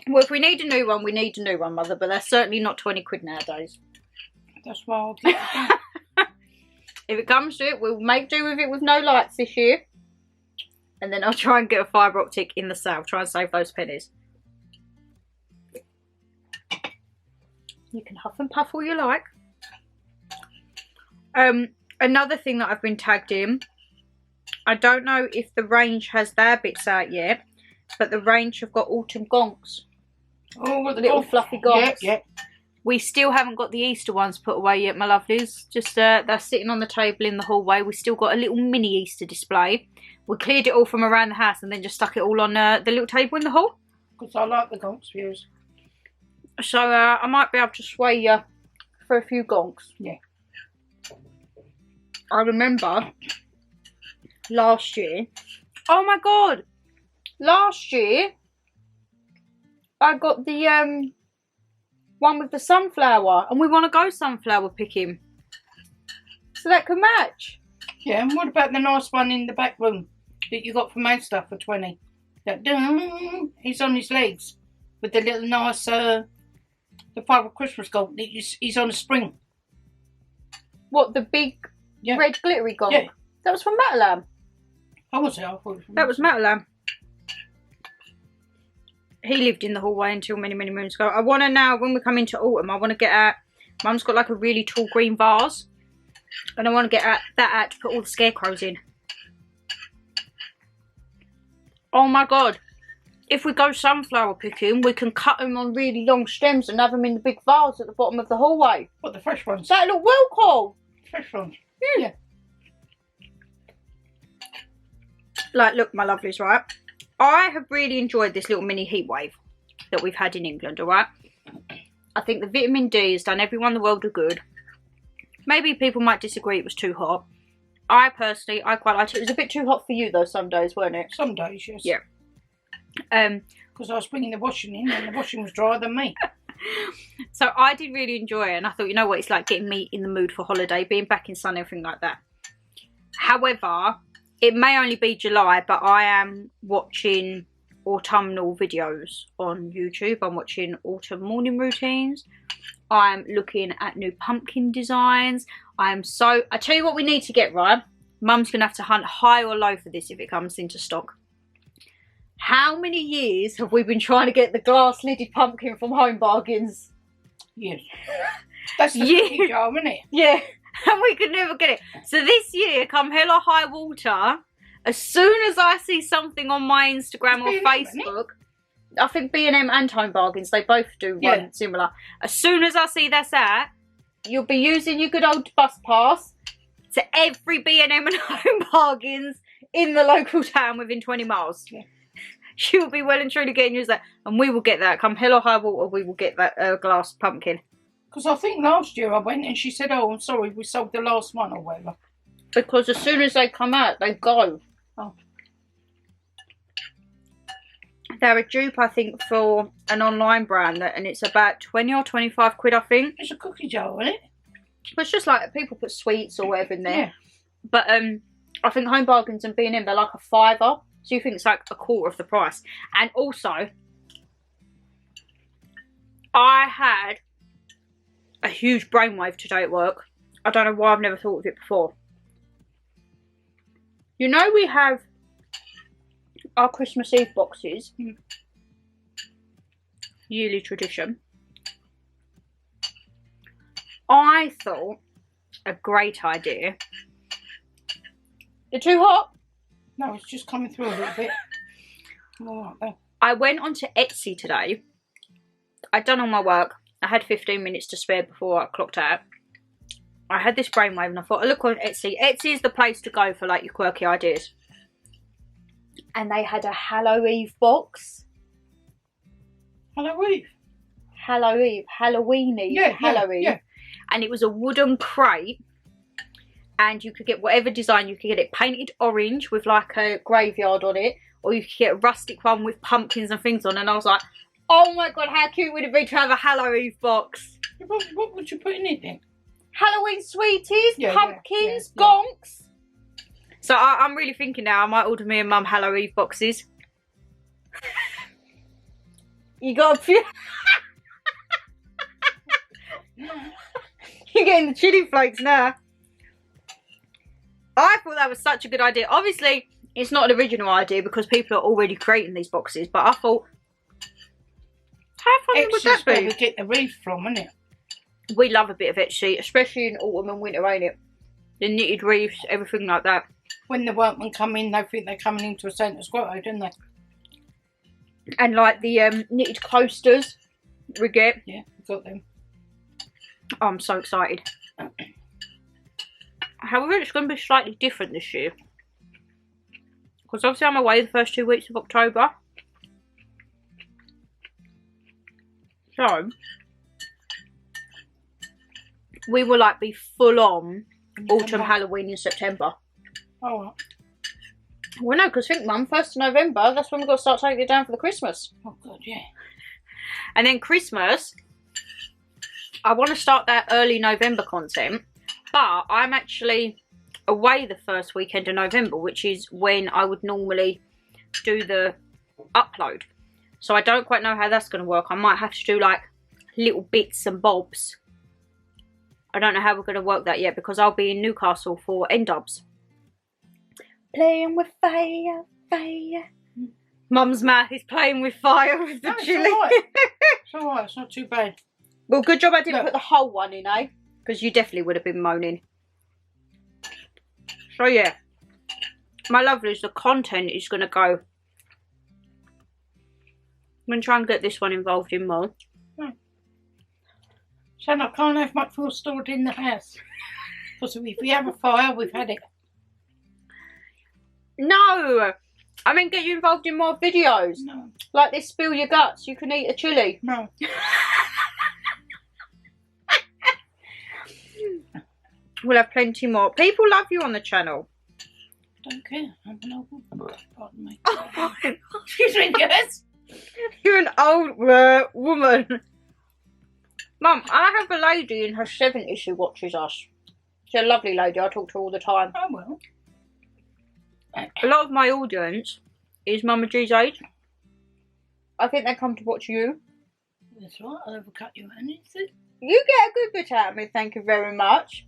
Well, if we need a new one, we need a new one, Mother, but that's certainly not 20 quid nowadays. That's why I'll get it done. If it comes to it, we'll make do with it with no lights this year. And then I'll try and get a fibre optic in the sale. Try and save those pennies. You can huff and puff all you like. Another thing that I've been tagged in. I don't know if the range has their bits out yet. But the range have got autumn gonks. Oh, what the little fluffy gonks. Yeah. We still haven't got the Easter ones put away yet, my lovelies. Just they're sitting on the table in the hallway. We still got a little mini Easter display. We cleared it all from around the house and then just stuck it all on the little table in the hall. Because I like the gonks views. So I might be able to sway you for a few gonks. Yeah. I remember last year. Oh my God! Last year I got the one with the sunflower, and we want to go sunflower picking, so that could match. Yeah, and what about the nice one in the back room that you got from Asda for 20? That he's on his legs with the little nice the Father Christmas gold. He's on a spring. What, the big red glittery gold? Yeah. That was from Matalam. Oh, was it? I thought it was from that was Matalam. He lived in the hallway until many, many moons ago. I want to now, when we come into autumn, I want to get out. Mum's got like a really tall green vase. And I want to get that out to put all the scarecrows in. Oh my God. If we go sunflower picking, we can cut them on really long stems and have them in the big vase at the bottom of the hallway. What, the fresh ones? That look well cool. Fresh ones? Yeah. Like, look, my lovelies, right? I have really enjoyed this little mini heat wave that we've had in England, alright? I think the vitamin D has done everyone the world of good. Maybe people might disagree it was too hot. I personally, I quite liked it. It was a bit too hot for you though some days, weren't it? Some days, yes. Yeah. Because I was bringing the washing in and the washing was drier than me. So I did really enjoy it, and I thought, you know what, it's like getting me in the mood for holiday, being back in sun, everything like that. However, it may only be July, but I am watching autumnal videos on YouTube. I'm watching autumn morning routines. I'm looking at new pumpkin designs. I tell you what we need to get, right? Mum's going to have to hunt high or low for this if it comes into stock. How many years have we been trying to get the glass lidded pumpkin from Home Bargains? Yes. That's the cookie jar, isn't it? Yeah. And we could never get it. So this year, come hell or high water, as soon as I see something on my Instagram or Facebook, I think B&M and Home Bargains, they both do one similar. As soon as I see that's that, you'll be using your good old bus pass to every B&M and Home Bargains in the local town within 20 miles. Yeah. She will be well and truly getting used that, and we will get that. Come hell or high water, we will get that glass pumpkin. Because I think last year I went and she said, oh, I'm sorry, we sold the last one or whatever. Because as soon as they come out, they go. Oh. They're a dupe, I think, for an online brand, and it's about 20 or 25 quid, I think. It's a cookie jar, isn't it? But it's just like people put sweets or whatever in there. Yeah. But I think Home Bargains and B&M, they're like a £5. So you think it's like a quarter of the price. And also, I had a huge brainwave today at work. I don't know why I've never thought of it before. You know, we have our Christmas Eve boxes. Yearly tradition. I thought a great idea. They're too hot. No, it's just coming through a little bit. All right, there. I went onto Etsy today. I'd done all my work. I had 15 minutes to spare before I clocked out. I had this brainwave and I thought, I look on Etsy. Etsy is the place to go for like your quirky ideas. And they had a Hallow Eve box. Hallow Eve? Hallow Eve. Halloweeny. Yeah, Hallow Eve. Yeah. And it was a wooden crate. And you could get whatever design. You could get it painted orange with like a graveyard on it. Or you could get a rustic one with pumpkins and things on. And I was like, oh my god, how cute would it be to have a Hallow Eve box? What would you put in it then? Halloween sweeties, pumpkins, gonks. So I'm really thinking now I might order me and Mum Hallow Eve boxes. You got a few... You're getting the chili flakes now. I thought that was such a good idea. Obviously, it's not an original idea because people are already creating these boxes. But I thought, how funny would that be? Where we get the wreath from, isn't it? We love a bit of Etsy, especially in autumn and winter, ain't it? The knitted wreaths, everything like that. When the workmen come in, they think they're coming into a Santa's grotto, don't they? And like the knitted coasters we get. Yeah, we got them. Oh, I'm so excited. However, it's going to be slightly different this year. Because obviously I'm away the first 2 weeks of October. So, we will like be full on autumn Halloween in September. Oh, right. Well, no, because think, Mum, 1st of November, that's when we've got to start taking it down for the Christmas. Oh, God, yeah. And then Christmas, I want to start that early November content, but I'm actually away the first weekend of November, which is when I would normally do the upload. So I don't quite know how that's going to work. I might have to do like little bits and bobs. I don't know how we're going to work that yet because I'll be in Newcastle for N-dubs. Playing with fire, fire. Mum's mouth is playing with fire with the chilli. It's alright, it's not too bad. Well, good job I didn't put the whole one in, eh? Because you definitely would have been moaning. So yeah, my lovelies, the content is going to go. I'm going to try and get this one involved in more. So I can't have much more stored in the house. Because if we have a fire, we've had it. No! I mean, get you involved in more videos. No. Like this, spill your guts, you can eat a chilli. No. We'll have plenty more. People love you on the channel. Don't care. I'm an old woman. Pardon me. Oh, Excuse me, guys. you're an old woman. Mum, I have a lady in her 70s who watches us. She's a lovely lady. I talk to her all the time. Oh, well. A lot of my audience is Mama G's age. I think they come to watch you. That's right. I'll never cut you anything. You get a good bit out of me, thank you very much.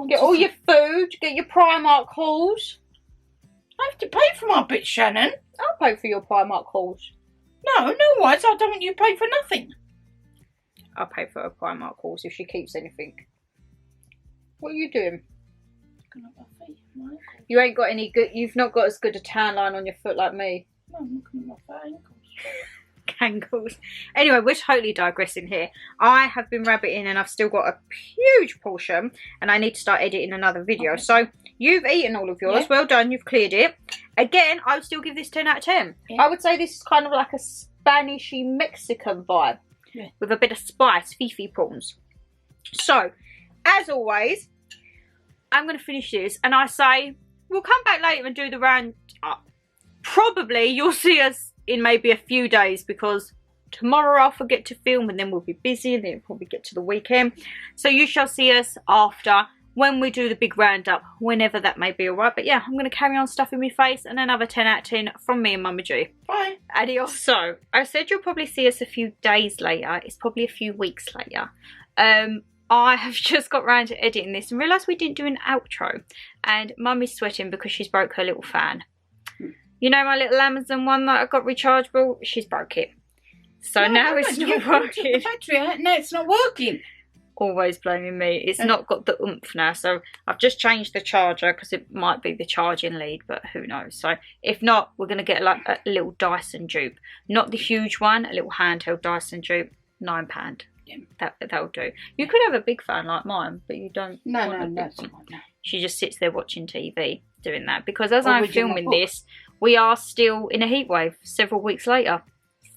Get all your food, get your Primark hauls. I have to pay for my bit, Shannon. I'll pay for your Primark hauls. No, I don't want you to pay for nothing. I'll pay for her Primark hauls if she keeps anything. What are you doing? Looking at my feet, my ankles. You ain't got any good. You've not got as good a tan line on your foot like me. No, I'm looking at my ankles. Ankles. Anyway, we're totally digressing here. I have been rabbiting and I've still got a huge portion and I need to start editing another video. Okay. So you've eaten all of yours. Yeah. Well done. You've cleared it. Again, I would still give this 10 out of 10. Yeah. I would say this is kind of like a Spanishy Mexican vibe. Yeah. With a bit of spice. Fifi prawns. So, as always, I'm going to finish this and I say we'll come back later and do the round up. Probably you'll see us in maybe a few days because tomorrow I'll forget to film and then we'll be busy and then it'll probably get to the weekend. So you shall see us after when we do the big roundup, whenever that may be, alright. But yeah, I'm going to carry on stuffing my face and another 10 out of 10 from me and Mumma G. Bye. Adios. So, I said you'll probably see us a few days later. It's probably a few weeks later. I have just got round to editing this and realised we didn't do an outro. And Mummy's sweating because she's broke her little fan. You know my little Amazon one that I got rechargeable? She's broke it. So no, now it's not working. The battery out. No, it's not working. Always blaming me. It's not got the oomph now. So I've just changed the charger because it might be the charging lead, but who knows. So if not, we're going to get like a little Dyson dupe. Not the huge one, a little handheld Dyson dupe. £9. Yeah. That'll do. You could have a big fan like mine, but you don't. No, that's fine. No. She just sits there watching TV doing that. Because as I'm filming this, we are still in a heat wave several weeks later.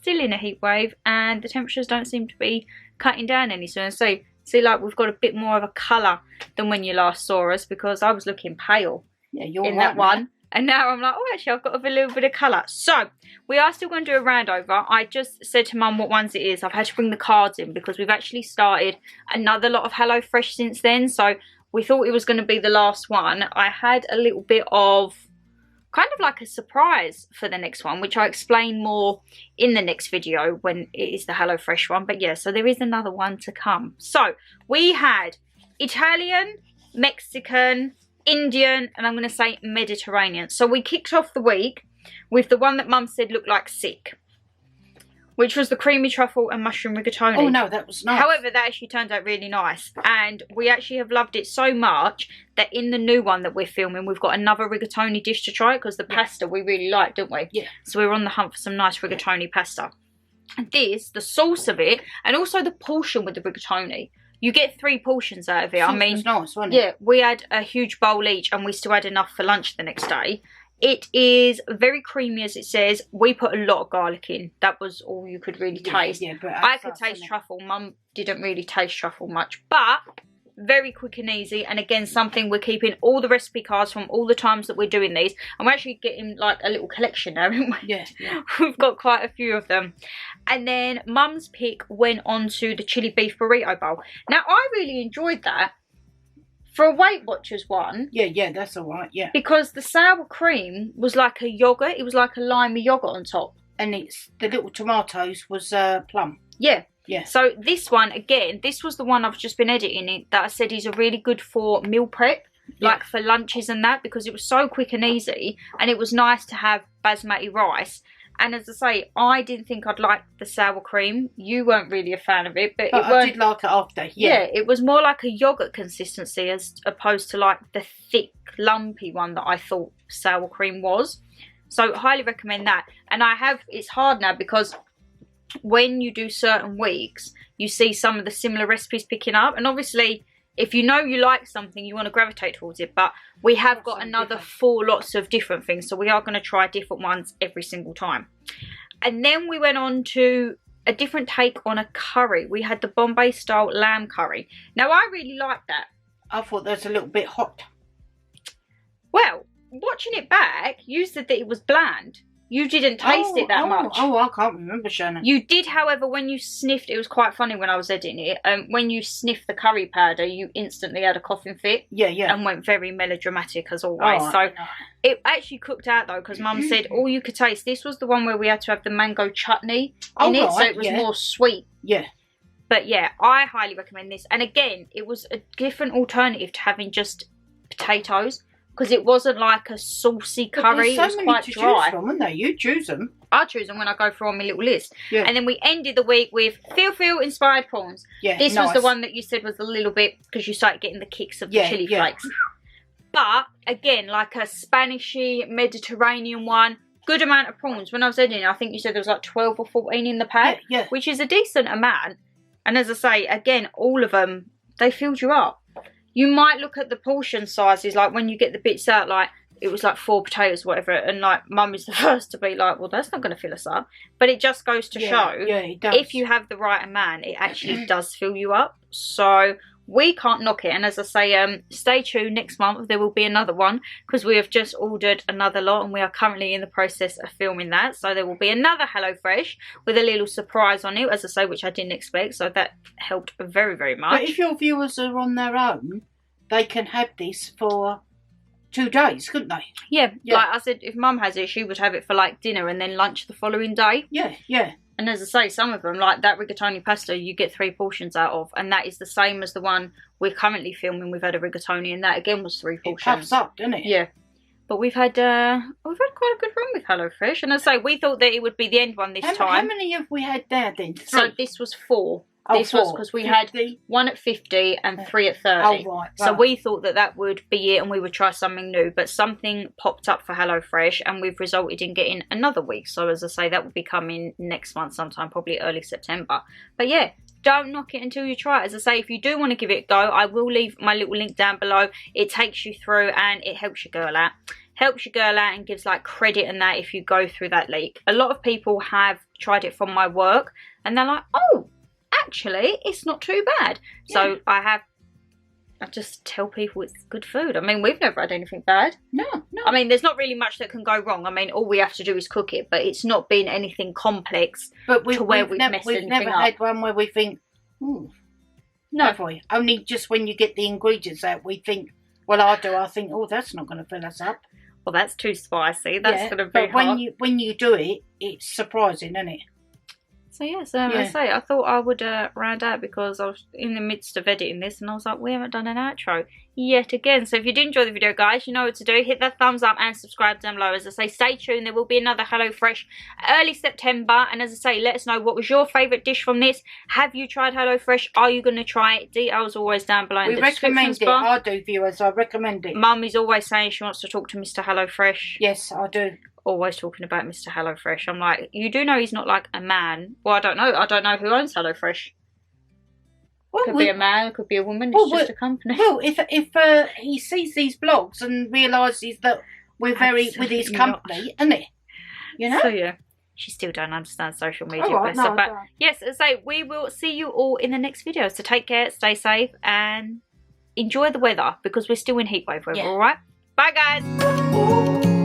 Still in a heat wave and the temperatures don't seem to be cutting down any sooner. So see, like we've got a bit more of a colour than when you last saw us because I was looking pale in that one. And now I'm like, oh, actually, I've got a little bit of colour. So we are still going to do a round over. I just said to Mum what ones it is. I've had to bring the cards in because we've actually started another lot of HelloFresh since then. So we thought it was going to be the last one. I had a little bit of kind of like a surprise for the next one, which I explain more in the next video when it is the HelloFresh one. But yeah, so there is another one to come. So we had Italian, Mexican, Indian, and I'm going to say Mediterranean. So we kicked off the week with the one that Mum said looked like sick, which was the creamy truffle and mushroom rigatoni. Oh no, that was nice. However, that actually turned out really nice. And we actually have loved it so much that in the new one that we're filming, we've got another rigatoni dish to try because the pasta we really like, don't we? Yeah. So we're on the hunt for some nice rigatoni pasta. And this, the sauce of it, and also the portion with the rigatoni. You get 3 portions out of it. I mean, nice, wasn't it? Yeah, we had a huge bowl each and we still had enough for lunch the next day. It is very creamy, as it says. We put a lot of garlic in. That was all you could really taste. Yeah, but I could taste truffle. Mum didn't really taste truffle much. But very quick and easy. And again, something we're keeping all the recipe cards from all the times that we're doing these. And we're actually getting like a little collection now, haven't we? Yeah. We've got quite a few of them. And then Mum's pick went on to the chili beef burrito bowl. Now, I really enjoyed that. For a Weight Watchers one. Yeah, that's alright, yeah. Because the sour cream was like a yoghurt. It was like a limey yoghurt on top. And it's the little tomatoes was plum. Yeah. Yeah. So this one, again, this was the one I've just been editing it that I said is a really good for meal prep. Yeah. Like for lunches and that. Because it was so quick and easy. And it was nice to have basmati rice. And as I say, I didn't think I'd like the sour cream. You weren't really a fan of it. But I did like it after, yeah. It was more like a yoghurt consistency as opposed to like the thick, lumpy one that I thought sour cream was. So highly recommend that. And it's hard now because when you do certain weeks, you see some of the similar recipes picking up. And obviously, if you know you like something, you want to gravitate towards it. But we have got another 4 lots of different things. So we are going to try different ones every single time. And then we went on to a different take on a curry. We had the Bombay style lamb curry. Now, I really liked that. I thought that was a little bit hot. Well, watching it back, you said that it was bland. You didn't taste it that much. Oh, I can't remember, Shannon. You did, however, when you sniffed, it was quite funny when I was editing it. When you sniffed the curry powder, you instantly had a coughing fit. Yeah. And went very melodramatic as always. So it actually cooked out though, because Mum said all you could taste. This was the one where we had to have the mango chutney in it, so it was more sweet. Yeah. But yeah, I highly recommend this. And again, it was a different alternative to having just potatoes, because it wasn't like a saucy curry. It was quite dry. Choose from, aren't there? You choose them. I choose them when I go through on my little list. Yeah. And then we ended the week with Feel inspired prawns. Yeah, this was the one that you said was a little bit, because you started getting the kicks of the chili flakes. But again, like a Spanishy Mediterranean one, good amount of prawns. When I was editing, I think you said there was like 12 or 14 in the pack, which is a decent amount. And as I say, again, all of them, they filled you up. You might look at the portion sizes, like when you get the bits out, like it was like 4 potatoes, whatever, and like Mum is the first to be like, well, that's not going to fill us up. But it just goes to show, it does. if you have the right amount, it actually does fill you up. So we can't knock it. And as I say, stay tuned, next month there will be another one, because we have just ordered another lot and we are currently in the process of filming that. So there will be another HelloFresh with a little surprise on it, as I say, which I didn't expect. So that helped very, very much. But if your viewers are on their own, they can have this for 2 days, couldn't they? Yeah, like I said, if Mum has it, she would have it for like dinner and then lunch the following day. Yeah. And as I say, some of them, like that rigatoni pasta, you get 3 portions out of, and that is the same as the one we're currently filming. We've had a rigatoni, and that again was 3 portions. It puffs up, doesn't it? Yeah. But we've had quite a good run with HelloFresh, and as I say, we thought that it would be the end one this time. How many have we had there then? 3? So this was 4. Oh, this was because we 50? Had 1 at 50 and 3 at 30. Oh, right. So we thought that that would be it and we would try something new. But something popped up for HelloFresh and we've resulted in getting another week. So as I say, that will be coming next month sometime, probably early September. But yeah, don't knock it until you try it. As I say, if you do want to give it a go, I will leave my little link down below. It takes you through and it helps your girl out. Helps your girl out and gives like credit and that if you go through that leak. A lot of people have tried it from my work and they're like, oh, actually it's not too bad. So I just tell people it's good food. I mean, we've never had anything bad. No. I mean, there's not really much that can go wrong. I mean, all we have to do is cook it, but it's not been anything complex to where we've messed anything up. We've never had one where we think, ooh, no, have we? Only just when you get the ingredients out, we think, well, I think, oh, that's not going to fill us up. Well, that's too spicy. That's going to be hard. But when you do it, it's surprising, isn't it? So as I say, I thought I would round out because I was in the midst of editing this and I was like, we haven't done an outro yet again. So if you did enjoy the video, guys, you know what to do. Hit that thumbs up and subscribe down below. As I say, stay tuned. There will be another HelloFresh early September. And as I say, let us know what was your favourite dish from this. Have you tried HelloFresh? Are you going to try it? Details always down below in the recommend it. I do, viewers. I recommend it. Mum is always saying she wants to talk to Mr. HelloFresh. Yes, I do. Always talking about Mr. HelloFresh. I'm like, you do know he's not like a man. Well, I don't know who owns HelloFresh. Well, could be a man, could be a woman. It's just a company. Well, if he sees these blogs and realises that we're very with his company, isn't it? You know. So yeah, she still don't understand social media. But yes, as I say, we will see you all in the next video. So take care, stay safe, and enjoy the weather because we're still in heatwave weather. All right. Bye, guys.